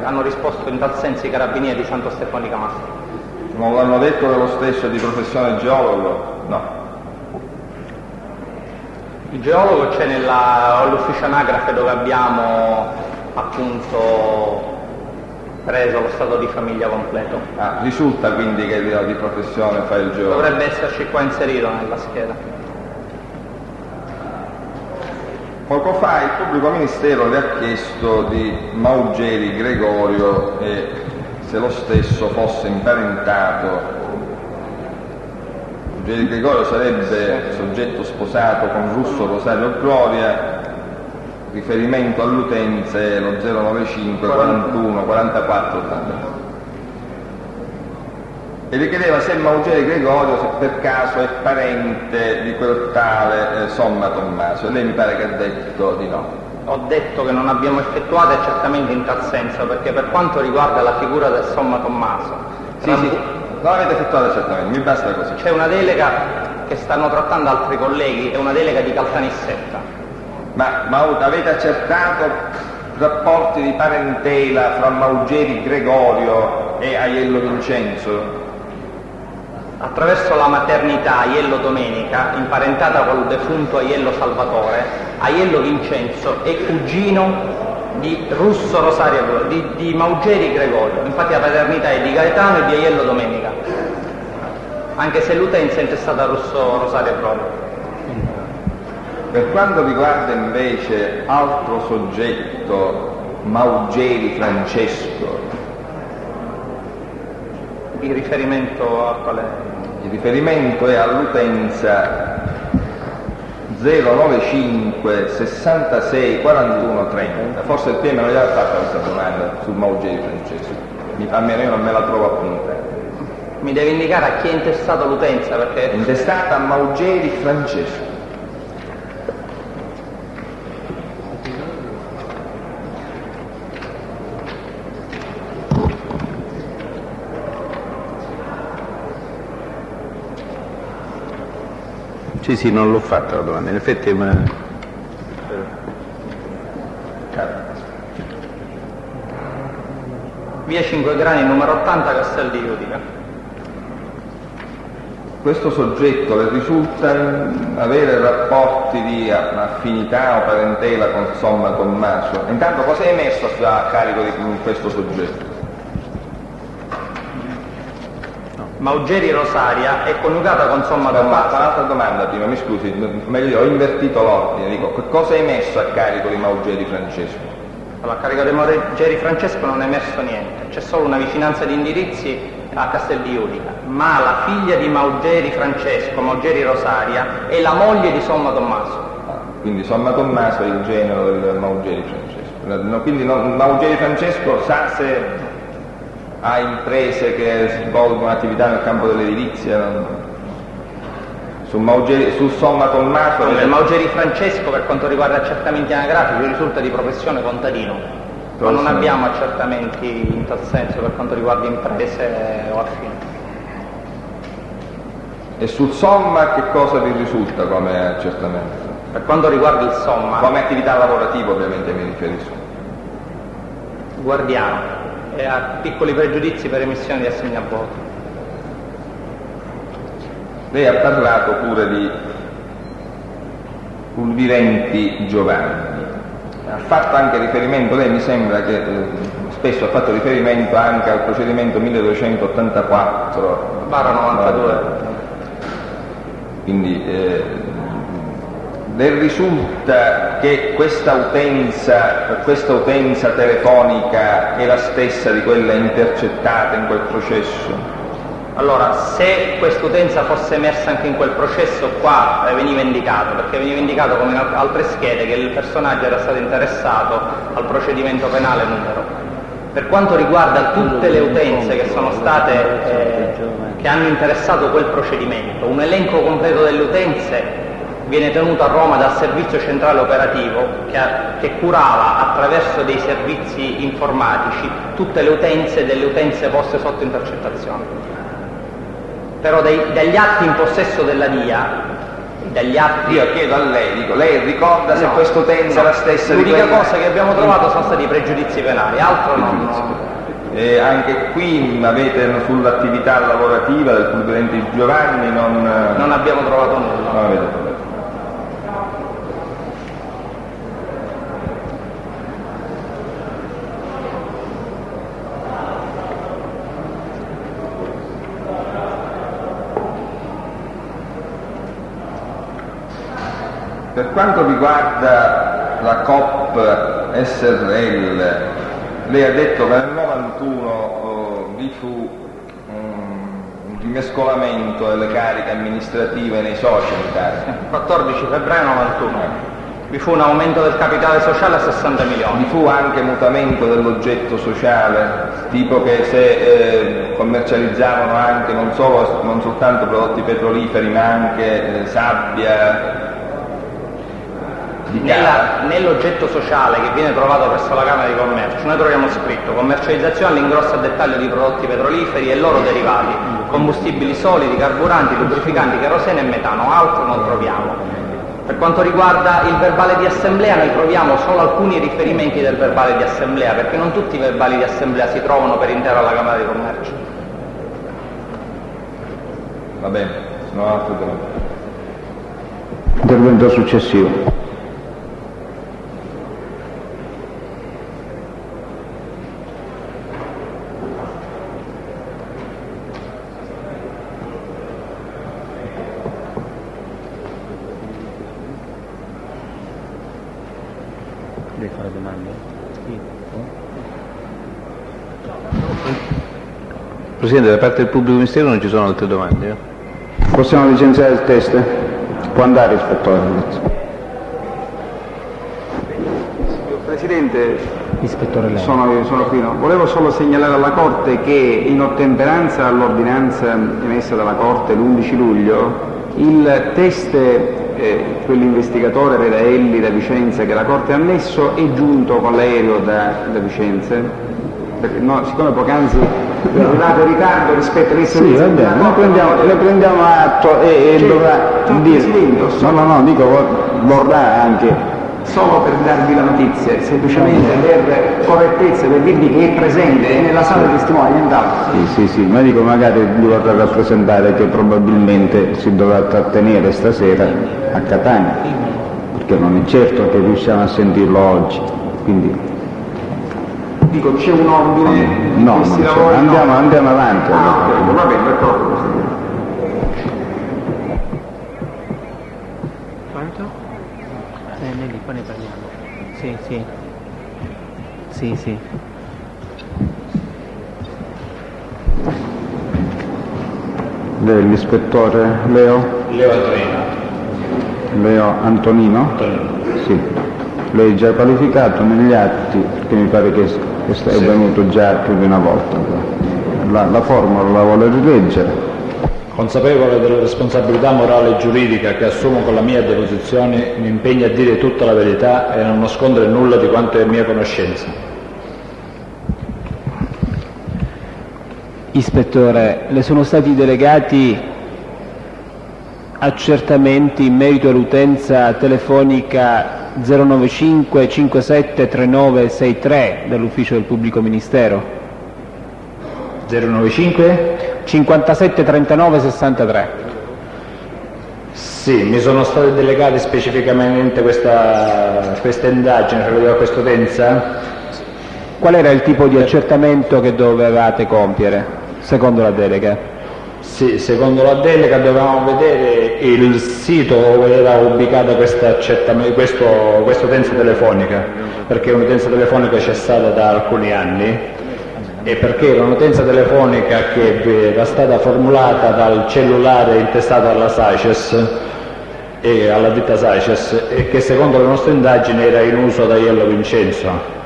hanno risposto in tal senso i carabinieri di Santo Stefano di Camastra. Non l'hanno detto che lo stesso è di professione geologo? No. Il geologo c'è all'ufficio anagrafe dove abbiamo appunto preso lo stato di famiglia completo. Risulta quindi che di professione fa il geologo? Dovrebbe esserci qua inserito nella scheda. Poco fa il pubblico ministero le ha chiesto di Maugeri Gregorio e se lo stesso fosse imparentato. Maugeri Gregorio sarebbe soggetto sposato con Russo Rosario Gloria, riferimento all'utenza è lo 095 41 44 80. E le chiedeva se Maugeri Gregorio se per caso è parente di quel tale Somma Tommaso, e lei mi pare che ha detto di no. Ho detto che non abbiamo effettuato accertamenti in tal senso, perché per quanto riguarda la figura del Somma Tommaso, non avete effettuato accertamenti, mi basta così. c'è una delega che stanno trattando altri colleghi, è una delega di Caltanissetta. Ma avete accertato rapporti di parentela fra Maugeri Gregorio e Aiello Vincenzo? Attraverso la maternità Aiello Domenica, imparentata col defunto Aiello Salvatore, Aiello Vincenzo è cugino di Russo Rosario, di Maugeri Gregorio. Infatti la paternità è di Gaetano e di Aiello Domenica, anche se l'utenza è intestata a Russo Rosario Gregorio. Per quanto riguarda invece altro soggetto, Maugeri Francesco, Il riferimento a quale? il riferimento è all'utenza 095 66 41 30. Forse il PM non gli ha fatto questa domanda su Maugeri Francesco, almeno io non me la trovo appunta. Mi deve indicare a chi è intestato l'utenza, perché È intestata a Maugeri Francesco. Sì, non l'ho fatta la domanda, in effetti è una... via 5 Grani numero 80 Castel di Iudica. Questo soggetto le risulta avere rapporti di affinità o parentela con Somma Tommaso? Intanto cosa è emesso a carico di questo soggetto? Maugeri Rosaria è coniugata con Somma Ho fatto Tommaso. un'altra domanda prima, mi scusi, meglio ho invertito l'ordine, dico, che cosa è emesso a carico di Maugeri Francesco? Allora, a carico di Maugeri Francesco non è emerso niente, c'è solo una vicinanza di indirizzi a Castel di Iudica, ma la figlia di Maugeri Francesco, Maugeri Rosaria, è la moglie di Somma Tommaso. Quindi Somma Tommaso è il genero del Maugeri Francesco. Quindi Maugeri Francesco sa se ha imprese che svolgono attività nel campo dell'edilizia? Su Somma Tommaso... Il Maugeri Francesco, per quanto riguarda accertamenti anagrafici, risulta di professione contadino, ma non abbiamo accertamenti in tal senso per quanto riguarda imprese o affini. E sul Somma che cosa vi risulta come accertamento? Per quanto riguarda il Somma, Come attività lavorativa ovviamente mi riferisco. guardiano. e ha piccoli pregiudizi per emissione di assegni a voto. Lei ha parlato pure di Pulvirenti Giovanni, ha fatto anche riferimento, lei mi sembra che spesso ha fatto riferimento anche al procedimento 1284/92. Quindi le risulta che questa utenza telefonica è la stessa di quella intercettata in quel processo? Allora, se quest'utenza fosse emersa anche in quel processo, qua veniva indicato, perché veniva indicato come in altre schede che il personaggio era stato interessato al procedimento penale numero. Per quanto riguarda tutte le utenze che sono state, che hanno interessato quel procedimento, un elenco completo delle utenze viene tenuto a Roma dal servizio centrale operativo che curava attraverso dei servizi informatici tutte le utenze delle utenze poste sotto intercettazione. Però dagli atti in possesso della DIA, dagli atti... Io chiedo a lei, dico, lei ricorda se questa utenza è la stessa di quella... L'unica cosa che abbiamo trovato sono stati i pregiudizi penali, altro non... E anche qui avete sull'attività lavorativa del Pulvirenti Giovanni non abbiamo trovato nulla. Non avete trovato. Per quanto riguarda la COP SRL, lei ha detto che nel 91 vi fu un rimescolamento delle cariche amministrative nei soci in Italia. 14 febbraio 91. Vi fu un aumento del capitale sociale a 60 milioni. Vi fu anche mutamento dell'oggetto sociale, tipo che se commercializzavano anche non soltanto prodotti petroliferi ma anche sabbia. Nell'oggetto sociale che viene trovato presso la Camera di Commercio noi troviamo scritto commercializzazione all'ingrosso a dettaglio di prodotti petroliferi e loro derivati, combustibili solidi, carburanti, lubrificanti, kerosene e metano, altro non troviamo. Per quanto riguarda il verbale di assemblea noi troviamo solo alcuni riferimenti del verbale di assemblea, perché non tutti i verbali di assemblea si trovano per intero alla Camera di Commercio. Va bene, sono altre domande. Intervento successivo. Presidente, da parte del pubblico ministero non ci sono altre domande? Possiamo licenziare il test? Può andare, ispettore. Signor Presidente, Ispettore sono qui. No? Volevo solo segnalare alla Corte che in ottemperanza all'ordinanza emessa dalla Corte l'11 luglio, il test, quell'investigatore Redaelli da Vicenza che la Corte ha messo, è giunto con l'aereo da Vicenza, perché siccome poc'anzi è arrivato in ritardo rispetto ai servizi. Sì, va bene, ne prendiamo atto e dovrà dire. Vorrà anche. Solo per darvi la notizia, semplicemente per correttezza, per dirvi che è presente, è nella sala di testimoni, nient'altro. Sì, ma dico magari vi vorrà rappresentare che probabilmente si dovrà trattenere stasera a Catania, perché non è certo che riusciamo a sentirlo oggi, quindi... Dico, c'è un ordine di questi lavori? Andiamo avanti. Va bene, d'accordo. Quanto? Nelly, poi ne parliamo. Sì. Lei è l'ispettore Leo? Leo Antonino? Sì. Lei è già qualificato negli atti, perché mi pare che è venuto già più di una volta. La formula la vuole rileggere? Consapevole della responsabilità morale e giuridica che assumo con la mia deposizione, mi impegno a dire tutta la verità e a non nascondere nulla di quanto è mia conoscenza. Ispettore, le sono stati delegati accertamenti in merito all'utenza telefonica 095 57 39 63 dall'ufficio del pubblico ministero? 095 57 39 63. Sì, mi sono state delegate specificamente questa indagine relativa a questa utenza. Qual era il tipo di accertamento che dovevate compiere, secondo la delega? Sì, secondo la delega dovevamo vedere il sito dove era ubicata questa utenza telefonica, perché un'utenza telefonica c'è stata da alcuni anni e perché era un'utenza telefonica che era stata formulata dal cellulare intestato alla SACES e alla ditta SACES e che secondo le nostre indagini era in uso da Iello Vincenzo,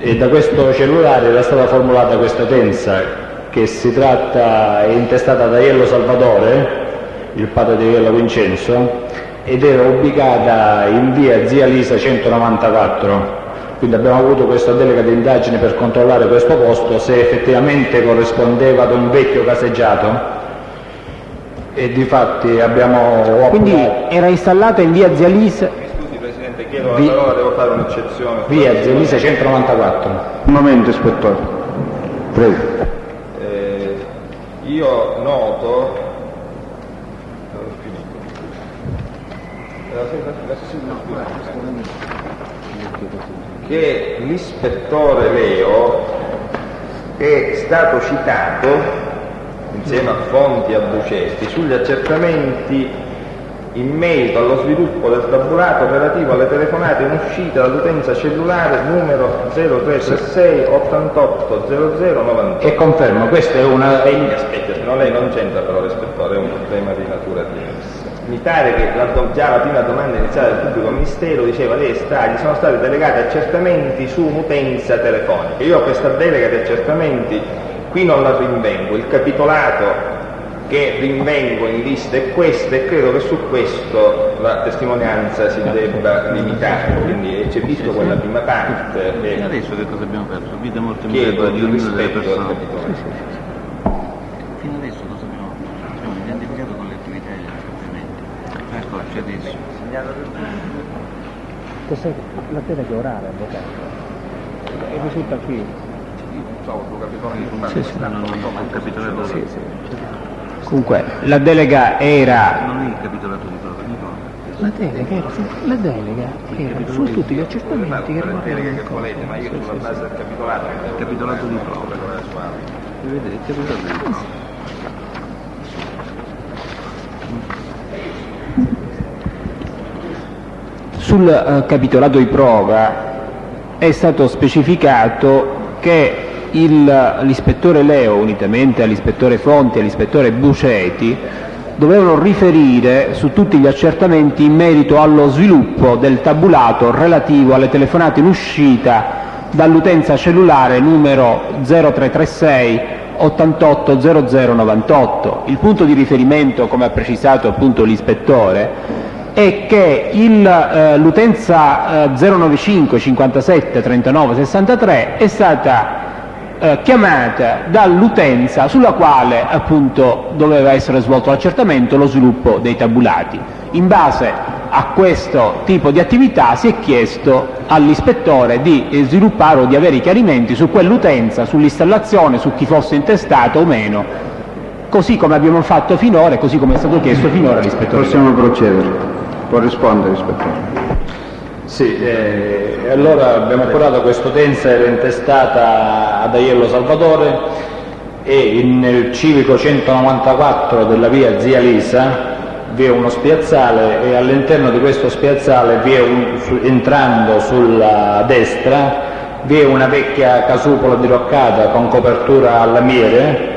e da questo cellulare era stata formulata questa utenza che è intestata da Iello Salvatore, il padre di Iello Vincenzo, ed era ubicata in via Zia Lisa 194. Quindi abbiamo avuto questa delega di indagine per controllare questo posto, se effettivamente corrispondeva ad un vecchio caseggiato, e difatti abbiamo... Quindi era installata in via Zia Lisa... Scusi Presidente, chiedo la parola, devo fare un'eccezione. Via Zia Lisa 194. Un momento, ispettore. Prego. Io noto... che l'ispettore Leo è stato citato insieme a Fonti e a Bucetti sugli accertamenti in merito allo sviluppo del tabulato relativo alle telefonate in uscita dall'utenza cellulare numero 0336 88 0098. E confermo, questa è una... Aspetti, no, lei non c'entra però l'ispettore, è un problema di natura diversa. Mi pare che già la prima domanda iniziale del pubblico ministero diceva gli sono stati delegati accertamenti su un'utenza telefonica. Io ho questa delega di accertamenti, qui non la rinvengo, il capitolato che rinvengo in lista è questo e credo che su questo la testimonianza si debba limitare, quindi c'è visto quella prima parte e adesso che cosa abbiamo fatto? Vite morte chiedo di il ognuno delle rispetto al persone. capitolato. Fino adesso cosa abbiamo fatto? Abbiamo identificato con le attività e gli accertamenti. Eccoci adesso. Cos'è la delega orale, avvocato? E risulta qui. Comunque la delega era... Non è il capitolato di prova, La delega era su tutti gli accertamenti che riguardavano il volete, ma io sulla base del capitolato il capitolato di prova. Vedete il capitolato di prova. Sul capitolato di prova è stato specificato che l'ispettore Leo, unitamente all'ispettore Fonti e all'ispettore Buceti, dovevano riferire su tutti gli accertamenti in merito allo sviluppo del tabulato relativo alle telefonate in uscita dall'utenza cellulare numero 0336 88 0098. Il punto di riferimento, come ha precisato appunto l'ispettore, è che l'utenza 095 57 39 63 è stata chiamata dall'utenza sulla quale appunto doveva essere svolto l'accertamento, lo sviluppo dei tabulati. In base a questo tipo di attività si è chiesto all'ispettore di sviluppare o di avere i chiarimenti su quell'utenza, sull'installazione, su chi fosse intestato o meno, così come abbiamo fatto finora e così come è stato chiesto finora all'ispettore. Possiamo procedere. Può rispondere, ispettore. Sì, allora abbiamo appurato questa utenza era intestata ad Aiello Salvatore e nel civico 194 della via Zia Lisa vi è uno spiazzale e all'interno di questo spiazzale entrando sulla destra vi è una vecchia casupola diroccata con copertura a lamiere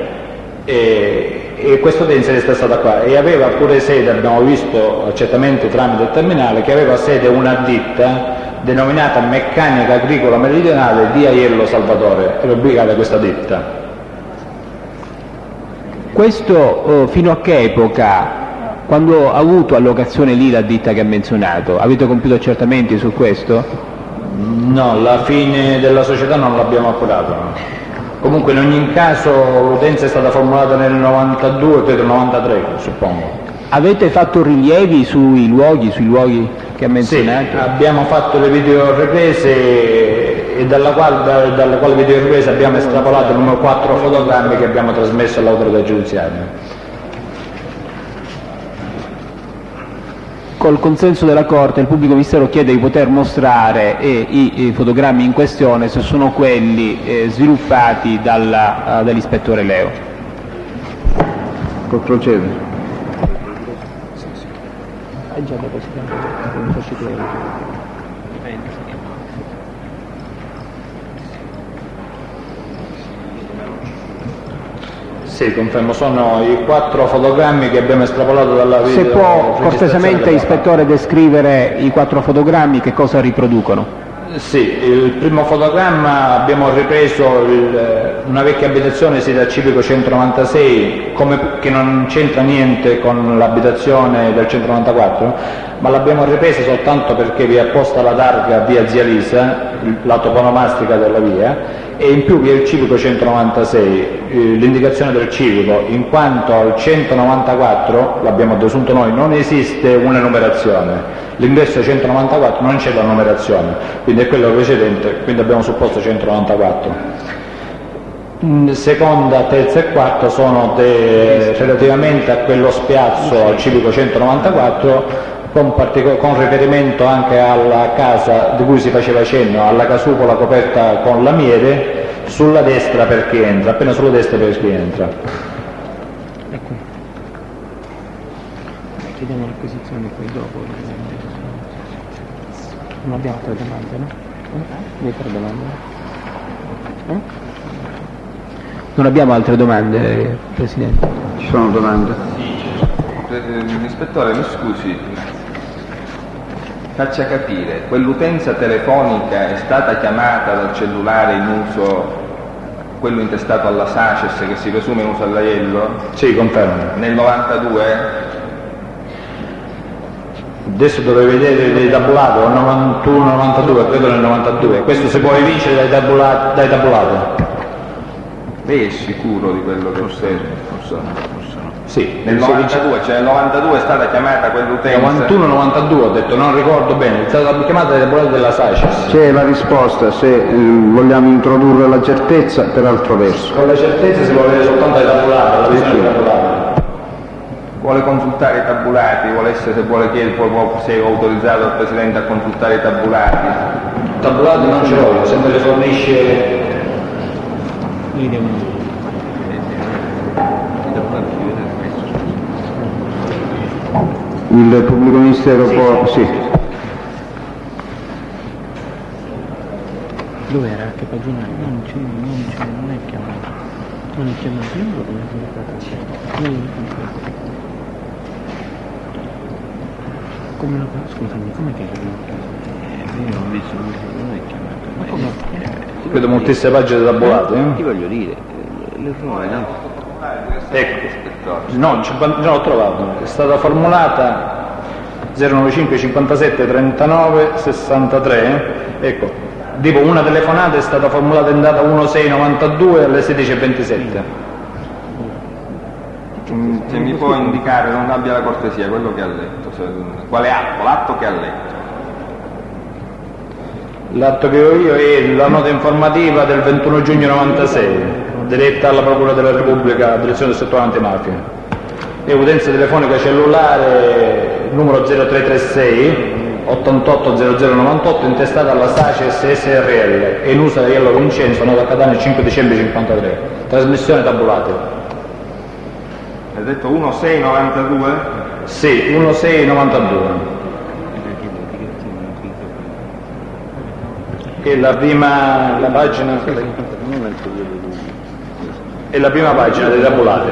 e questa utenza è stata qua e aveva pure sede, abbiamo visto certamente tramite il terminale, che aveva sede una ditta denominata Meccanica Agricola Meridionale di Aiello Salvatore, era ubicata questa ditta. Questo fino a che epoca, quando ha avuto allocazione lì la ditta che ha menzionato, avete compiuto accertamenti su questo? No, la fine della società non l'abbiamo appurato. Comunque in ogni caso l'utenza è stata formulata nel 92, credo 93, suppongo. Avete fatto rilievi sui luoghi che ha menzionato? Sì, abbiamo fatto le videoriprese e dalla quale videoripresa abbiamo estrapolato il numero 4 fotogrammi che abbiamo trasmesso all'autorità giudiziaria. Col consenso della Corte il pubblico ministero chiede di poter mostrare i fotogrammi in questione se sono quelli sviluppati dall'ispettore Leo. Può procedere. È già depositato. Sì, confermo, sono i 4 fotogrammi che abbiamo estrapolato dalla video. Se può cortesemente, ispettore, descrivere i 4 fotogrammi, che cosa riproducono? Sì, il primo fotogramma abbiamo ripreso una vecchia abitazione sita civico 196, che non c'entra niente con l'abitazione del 194, ma l'abbiamo ripresa soltanto perché vi è apposta la targa via Zia Lisa, la toponomastica della via, e in più vi è il civico 196, l'indicazione del civico, in quanto al 194, l'abbiamo desunto noi, non esiste una numerazione. L'ingresso 194 non c'è la numerazione, quindi è quello precedente, quindi abbiamo supposto 194. Seconda, terza e quarta sono relativamente a quello spiazzo al civico 194, con riferimento anche alla casa di cui si faceva cenno, alla casupola coperta con lamiere, sulla destra per chi entra, appena sulla destra per chi entra. Ecco. Chiediamo l'acquisizione poi dopo. Non abbiamo altre domande, no? Altre domande? Non abbiamo altre domande, Presidente. Ci sono domande? Ispettore, mi scusi, faccia capire, quell'utenza telefonica è stata chiamata dal cellulare in uso, quello intestato alla Saces che si presume in uso all'Aiello? Sì, confermo. Nel 92? Adesso dovrei vedere dei tabulati, o 91, 92, credo nel 92, questo si può evincere dai tabulati. Lei è sicuro di quello che osserva? Sì. Nel 92, cioè nel 92 è stata chiamata quell'utenza? 91-92 ho detto, non ricordo bene, è stata chiamata dai tabulati della Saces. C'è la risposta, se vogliamo introdurre la certezza, per altro verso. Con la certezza si può vedere soltanto dai tabulati, la visione dei tabulati. Vuole consultare i tabulati, se vuole chiedere, se è autorizzato il Presidente a consultare i tabulati. Tabulati non ce l'ho, se me le fornisce... Il pubblico ministero può... Sì. Dove era? Che pagina? Non è chiamato. Non è chiamato, io non come lo fa? Scusami, com'è che è chiamato? Io ho visto, non è chiamato. Ma come? Vedo moltissime pagine tabulate. Ti voglio dire, l'errore, no? Ecco, no, l'ho trovato, è stata formulata 095 57 39 63, ecco, dico una telefonata è stata formulata in data 1692 alle 16:27. Se mi può indicare, non abbia la cortesia, quello che ha letto, quale atto? L'atto che ha letto. L'atto che ho io è la nota informativa del 21 giugno 96, diretta alla Procura della Repubblica, direzione del settore antimafia. È utenza telefonica cellulare numero 0336 88 0098, intestata alla Saces SRL e in uso da Aiello Vincenzo, nota a Catania il 5 dicembre 53. Trasmissione tabulate. Hai detto 1692? Sì, 1692. È la prima pagina dei tabulati,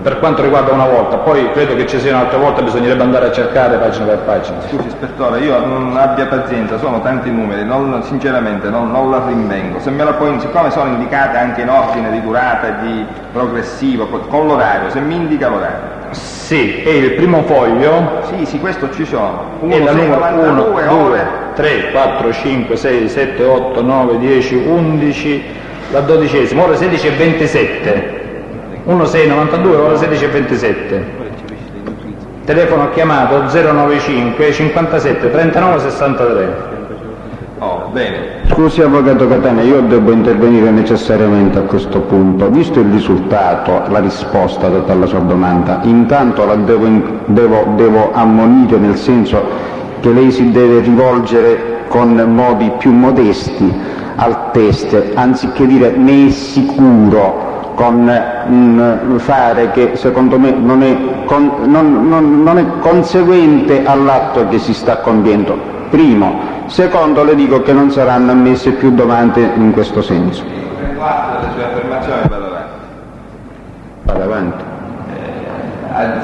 per quanto riguarda una volta, poi credo che ci sia un'altra volta, bisognerebbe andare a cercare pagina per pagina. Scusi ispettore, io non abbia pazienza, sono tanti numeri, sinceramente non la rinvengo. Se me la può, siccome sono indicate anche in ordine di durata e di progressivo, con l'orario, se mi indica l'orario. Sì, è il primo foglio. Sì, questo ci sono. È la numero 1, 2, 3, 4, 5, 6, 7, 8, 9, 10, 11, la 12esima, ora 16:27. 1692, ora 16:27. Telefono chiamato 095 57 39 63. Oh, bene. Scusi Avvocato Catania, io devo intervenire necessariamente a questo punto. Visto il risultato, la risposta data alla sua domanda, intanto la devo ammonire, nel senso che lei si deve rivolgere con modi più modesti al test, anziché dire ne è sicuro, con un fare che secondo me non è conseguente all'atto che si sta compiendo. Primo. Secondo, le dico che non saranno ammesse più domande in questo senso. Riguardo alle sue affermazioni vado avanti. Vado avanti. A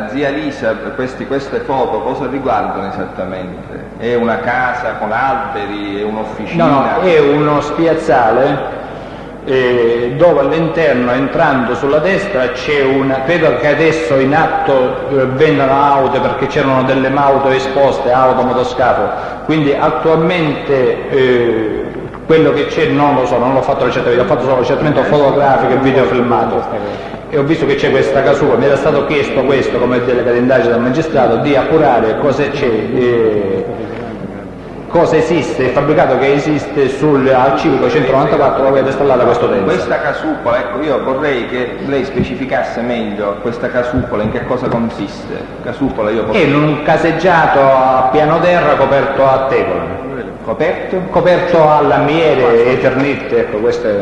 zia Lisa queste foto cosa riguardano esattamente? È una casa con alberi, è un'officina? No, è uno spiazzale dove all'interno, entrando sulla destra, c'è una, credo che adesso in atto vendano auto, perché c'erano delle auto esposte, auto, motoscafo, quindi attualmente quello che c'è non lo so, non l'ho fatto recentemente, ho fatto solo l'accertamento fotografico e videofilmato e ho visto che c'è questa casulla. Mi era stato chiesto questo come delega d'indagine dal magistrato, di appurare cosa c'è, cosa esiste, il fabbricato che esiste al civico 194 dove è installata questa utenza. Questa casupola, ecco, io vorrei che lei specificasse meglio questa casupola, in che cosa consiste. Casupola io posso... È in un caseggiato a piano terra coperto a tegola. Coperto a lamiere, eternite, ecco, questo è...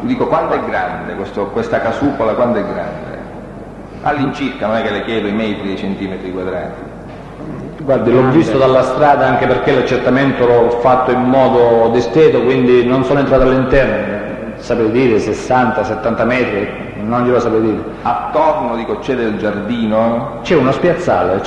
Dico, quanto è grande questa casupola, quanto è grande? All'incirca, non è che le chiedo i metri, i centimetri quadrati. Guardi, l'ho visto dalla strada, anche perché l'accertamento l'ho fatto in modo discreto, quindi non sono entrato all'interno, saprei dire 60-70 metri, non glielo saprei dire. Attorno, dico, c'è del giardino? C'è uno spiazzale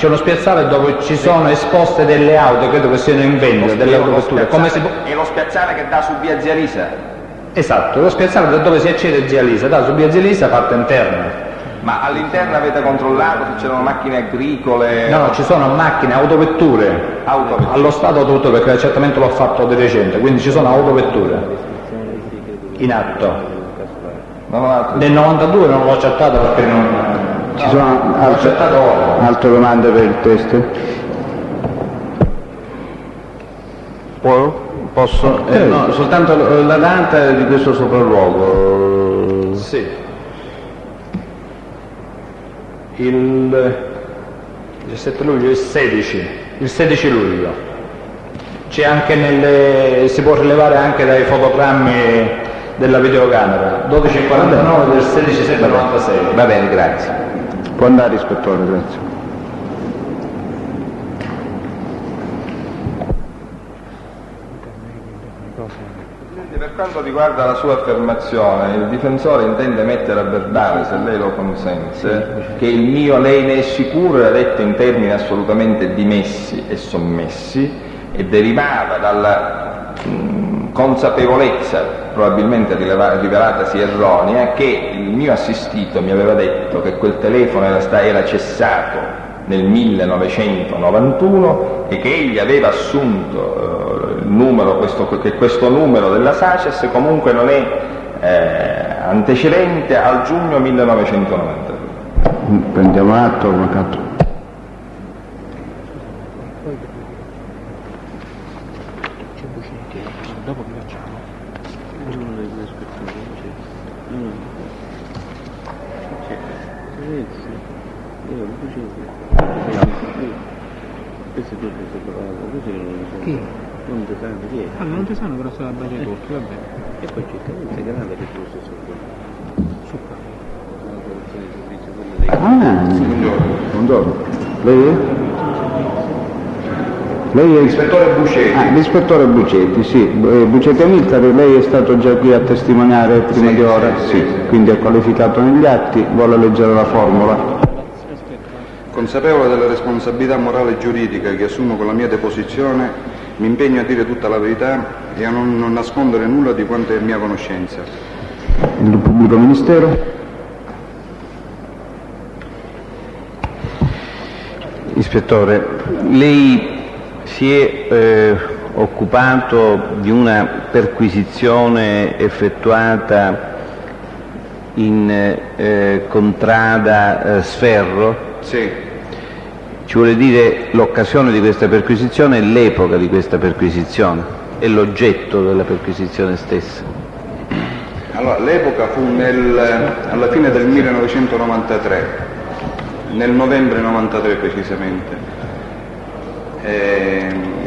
dove ci sono esposte delle auto, credo che siano in vendita, delle autovetture. È lo spiazzale che dà su via Zia Lisa? Esatto, lo spiazzale da dove si accede a Zia Lisa, dà su via Zia Lisa, parte interna. Ma all'interno avete controllato se c'erano macchine agricole? No, ci sono macchine, autovetture. Allo stato tutto, perché l'accertamento l'ho fatto di recente, quindi ci sono autovetture in atto. Nel 92 non l'ho accettato perché non... Ci sono altre domande per il test? Posso? No, soltanto la data di questo sopralluogo. Sì. Il 17 luglio, il 16 luglio. C'è anche si può rilevare anche dai fotogrammi della videocamera, 12:49 del 16/7/96. Va bene, grazie. Può andare, ispettore, grazie. Per quanto riguarda la sua affermazione, il difensore intende mettere a verbale, se lei lo consente, che il mio lei ne è sicuro era detto in termini assolutamente dimessi e sommessi e derivava dalla consapevolezza, probabilmente rivelatasi erronea, che il mio assistito mi aveva detto che quel telefono era cessato nel 1991 e che egli aveva assunto il numero, che questo numero della SACES comunque non è antecedente al giugno 1992. Prendiamo atto, avvocato. Dopo che facciamo? Uno dei due ispettori, questo è tutto separato, questo non lo so. Chi? Non ti sanno chi è. Allora non ti sanno, però sta la bacia di tutti, va bene. E poi c'è cadenza grave che tu lo stesso qua. Su qua. La corruzione di servizio, quella dei... Buongiorno. Lei è? Lei è l'ispettore Bucetti. L'ispettore Bucetti, sì. Bucetti Amilcare, lei è stato già qui a testimoniare prima di ora? Sì. Quindi è qualificato negli atti, vuole leggere la formula. Consapevole della responsabilità morale e giuridica che assumo con la mia deposizione, mi impegno a dire tutta la verità e a non nascondere nulla di quanto è mia conoscenza. Il pubblico ministero? Ispettore, lei si è occupato di una perquisizione effettuata in contrada Sferro? Sì. Ci vuole dire l'occasione di questa perquisizione e l'epoca di questa perquisizione? e l'oggetto della perquisizione stessa? Allora, l'epoca fu alla fine del 1993, nel novembre 93 precisamente.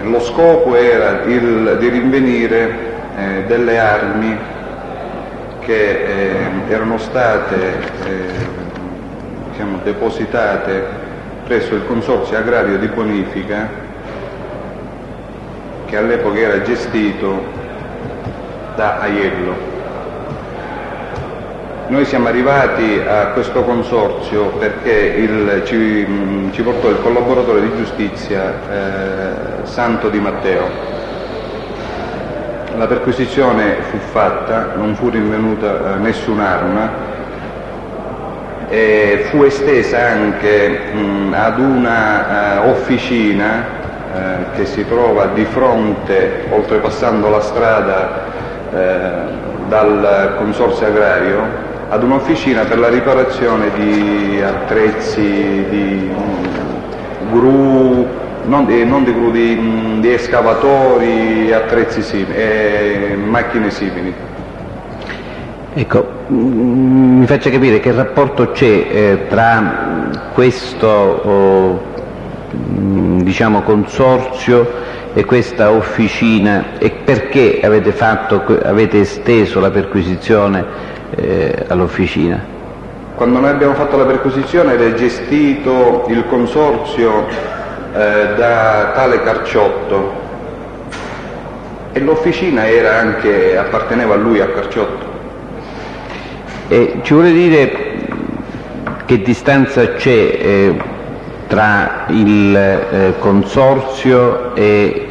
Lo scopo era di rinvenire delle armi che erano state depositate presso il Consorzio Agrario di Bonifica, che all'epoca era gestito da Aiello. Noi siamo arrivati a questo consorzio perché ci portò il collaboratore di giustizia Santo Di Matteo. La perquisizione fu fatta, non fu rinvenuta nessun'arma e fu estesa anche ad una officina che si trova di fronte, oltrepassando la strada dal Consorzio Agrario, ad un'officina per la riparazione di attrezzi, di gru, di escavatori, attrezzi simili, e macchine simili. Ecco, mi faccia capire che rapporto c'è tra questo consorzio e questa officina, e perché avete esteso la perquisizione all'officina? Quando noi abbiamo fatto la perquisizione era gestito il consorzio da tale Carciotto e l'officina apparteneva a lui, a Carciotto. E ci vuole dire che distanza c'è tra il consorzio e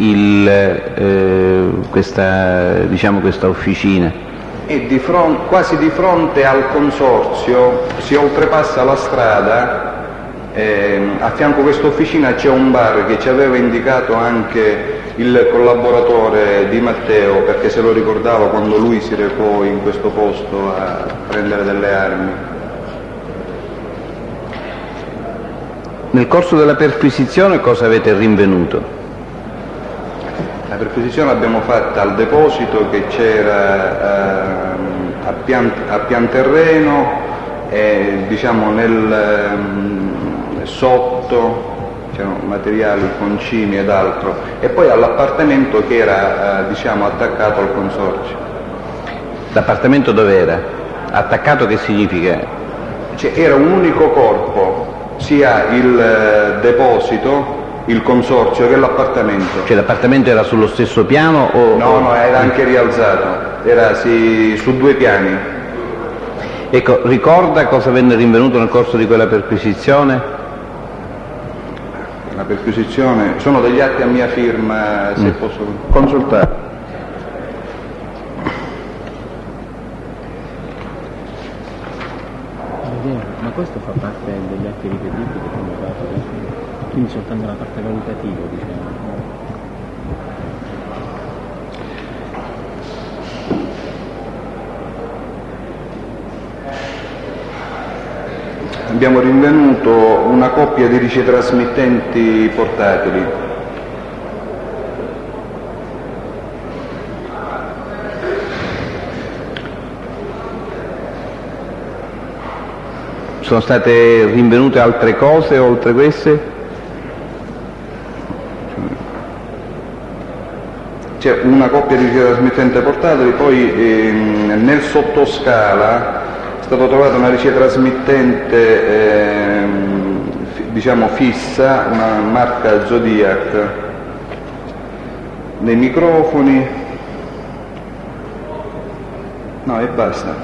questa officina? E quasi di fronte al consorzio si oltrepassa la strada, a fianco a questa officina c'è un bar che ci aveva indicato anche il collaboratore Di Matteo, perché se lo ricordava quando lui si recò in questo posto a prendere delle armi. Nel corso della perquisizione cosa avete rinvenuto? La perquisizione l'abbiamo fatta al deposito che c'era a pian terreno e sotto c'erano materiali, concimi ed altro, e poi all'appartamento che era attaccato al consorzio. L'appartamento dov'era? Attaccato che significa? Era un unico corpo, sia il deposito, il consorzio che l'appartamento. Cioè l'appartamento era sullo stesso piano o? No, era anche rialzato, era su 2 piani. Ecco, ricorda cosa venne rinvenuto nel corso di quella perquisizione? La perquisizione, sono degli atti a mia firma, se posso consultare. Ma questo fa parte degli atti ripetitivi che sono dati, quindi soltanto la parte valutativa, diciamo. Abbiamo rinvenuto una coppia di ricetrasmittenti portatili. Sono state rinvenute altre cose oltre queste? C'è una coppia di ricetrasmittenti portatili, poi nel sottoscala è stata trovata una ricetrasmittente fissa, una marca Zodiac, dei microfoni, no, e basta.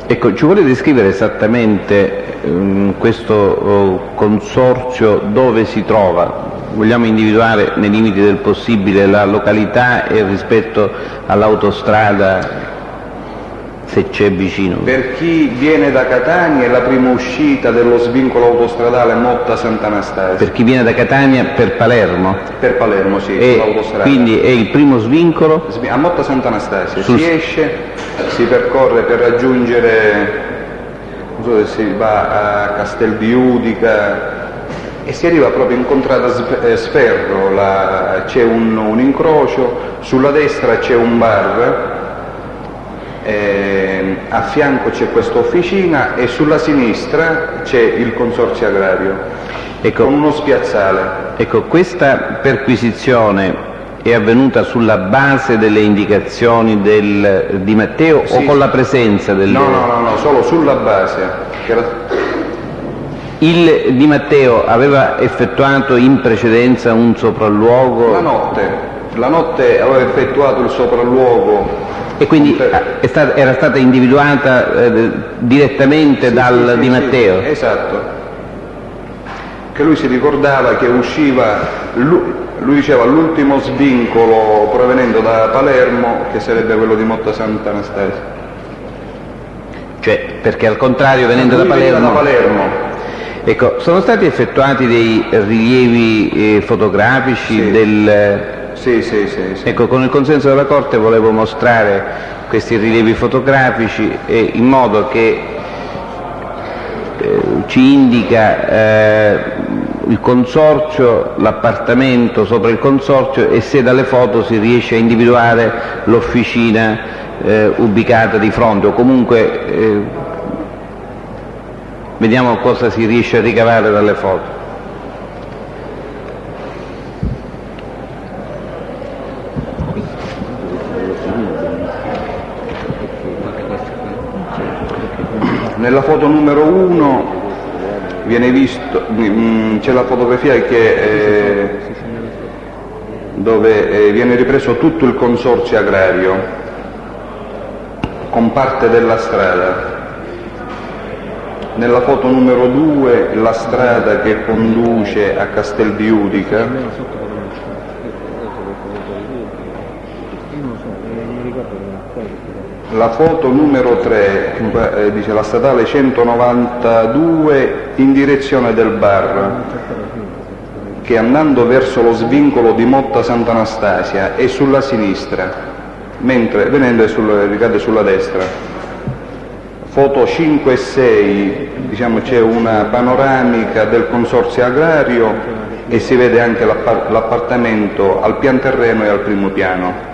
Ecco, ci vuole descrivere esattamente questo consorzio dove si trova? Vogliamo individuare nei limiti del possibile la località e rispetto all'autostrada, se c'è vicino? Per chi viene da Catania è la prima uscita dello svincolo autostradale Motta Sant'Anastasia. Per chi viene da Catania per Palermo? Per Palermo, sì, sull'autostrada. Quindi è il primo svincolo? A Motta Sant'Anastasia. Si esce, si percorre per raggiungere, non so se si va a Castel di Udica, e si arriva proprio in contrada Sferro, c'è un incrocio, sulla destra c'è un bar, a fianco c'è questa officina e sulla sinistra c'è il consorzio agrario, con uno spiazzale. Ecco, questa perquisizione è avvenuta sulla base delle indicazioni di Matteo, Sì, o con la presenza del... No, solo sulla base. Il Di Matteo aveva effettuato in precedenza un sopralluogo? La notte aveva effettuato il sopralluogo. E quindi era stata individuata direttamente dal Di Matteo? Sì, esatto. Che lui si ricordava che usciva, lui diceva l'ultimo svincolo provenendo da Palermo, che sarebbe quello di Motta Sant'Anastasia. Cioè, perché al contrario, venendo da Palermo... Ecco, sono stati effettuati dei rilievi fotografici Sì. Ecco, con il consenso della Corte volevo mostrare questi rilievi fotografici in modo che ci indica il consorzio, l'appartamento sopra il consorzio e se dalle foto si riesce a individuare l'officina ubicata di fronte, o comunque vediamo cosa si riesce a ricavare dalle foto. Nella foto numero 1 viene visto, c'è la fotografia dove viene ripreso tutto il consorzio agrario con parte della strada. Nella foto numero 2 la strada che conduce a Castel di Udica. La foto numero 3 dice la statale 192 in direzione del bar, che andando verso lo svincolo di Motta Sant'Anastasia è sulla sinistra, mentre venendo ricade sulla destra. Foto 5 e 6, diciamo, c'è una panoramica del consorzio agrario e si vede anche l'appartamento al pian terreno e al primo piano.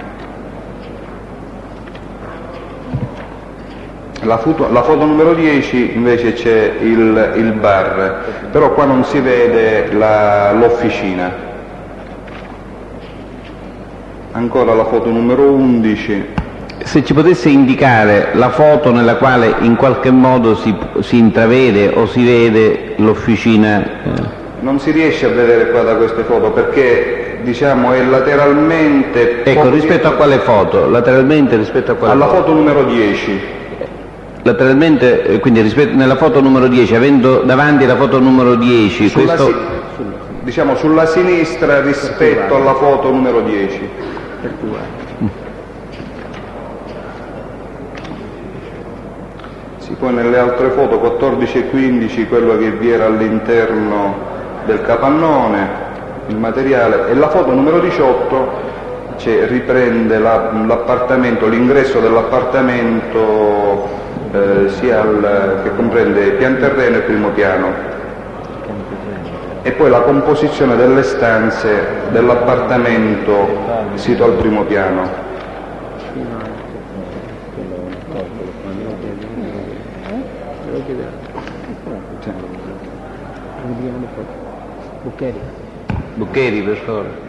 La foto numero 10 invece c'è il bar, però qua non si vede l'officina. Ancora la foto numero 11. Se ci potesse indicare la foto nella quale in qualche modo si intravede o si vede l'officina. Non si riesce a vedere qua da queste foto perché, diciamo, è lateralmente... Ecco, rispetto a quale foto? Lateralmente rispetto a quale foto? Alla foto numero 10. Lateralmente, quindi nella foto numero 10, avendo davanti la foto numero 10, diciamo sulla sinistra rispetto alla foto numero 10. Sì, poi nelle altre foto 14 e 15 quello che vi era all'interno del capannone, il materiale, e la foto numero 18 riprende l'appartamento, l'ingresso dell'appartamento che comprende pian terreno e primo piano, e poi la composizione delle stanze dell'appartamento sito al primo piano. Buccheri, Buccheri, per favore.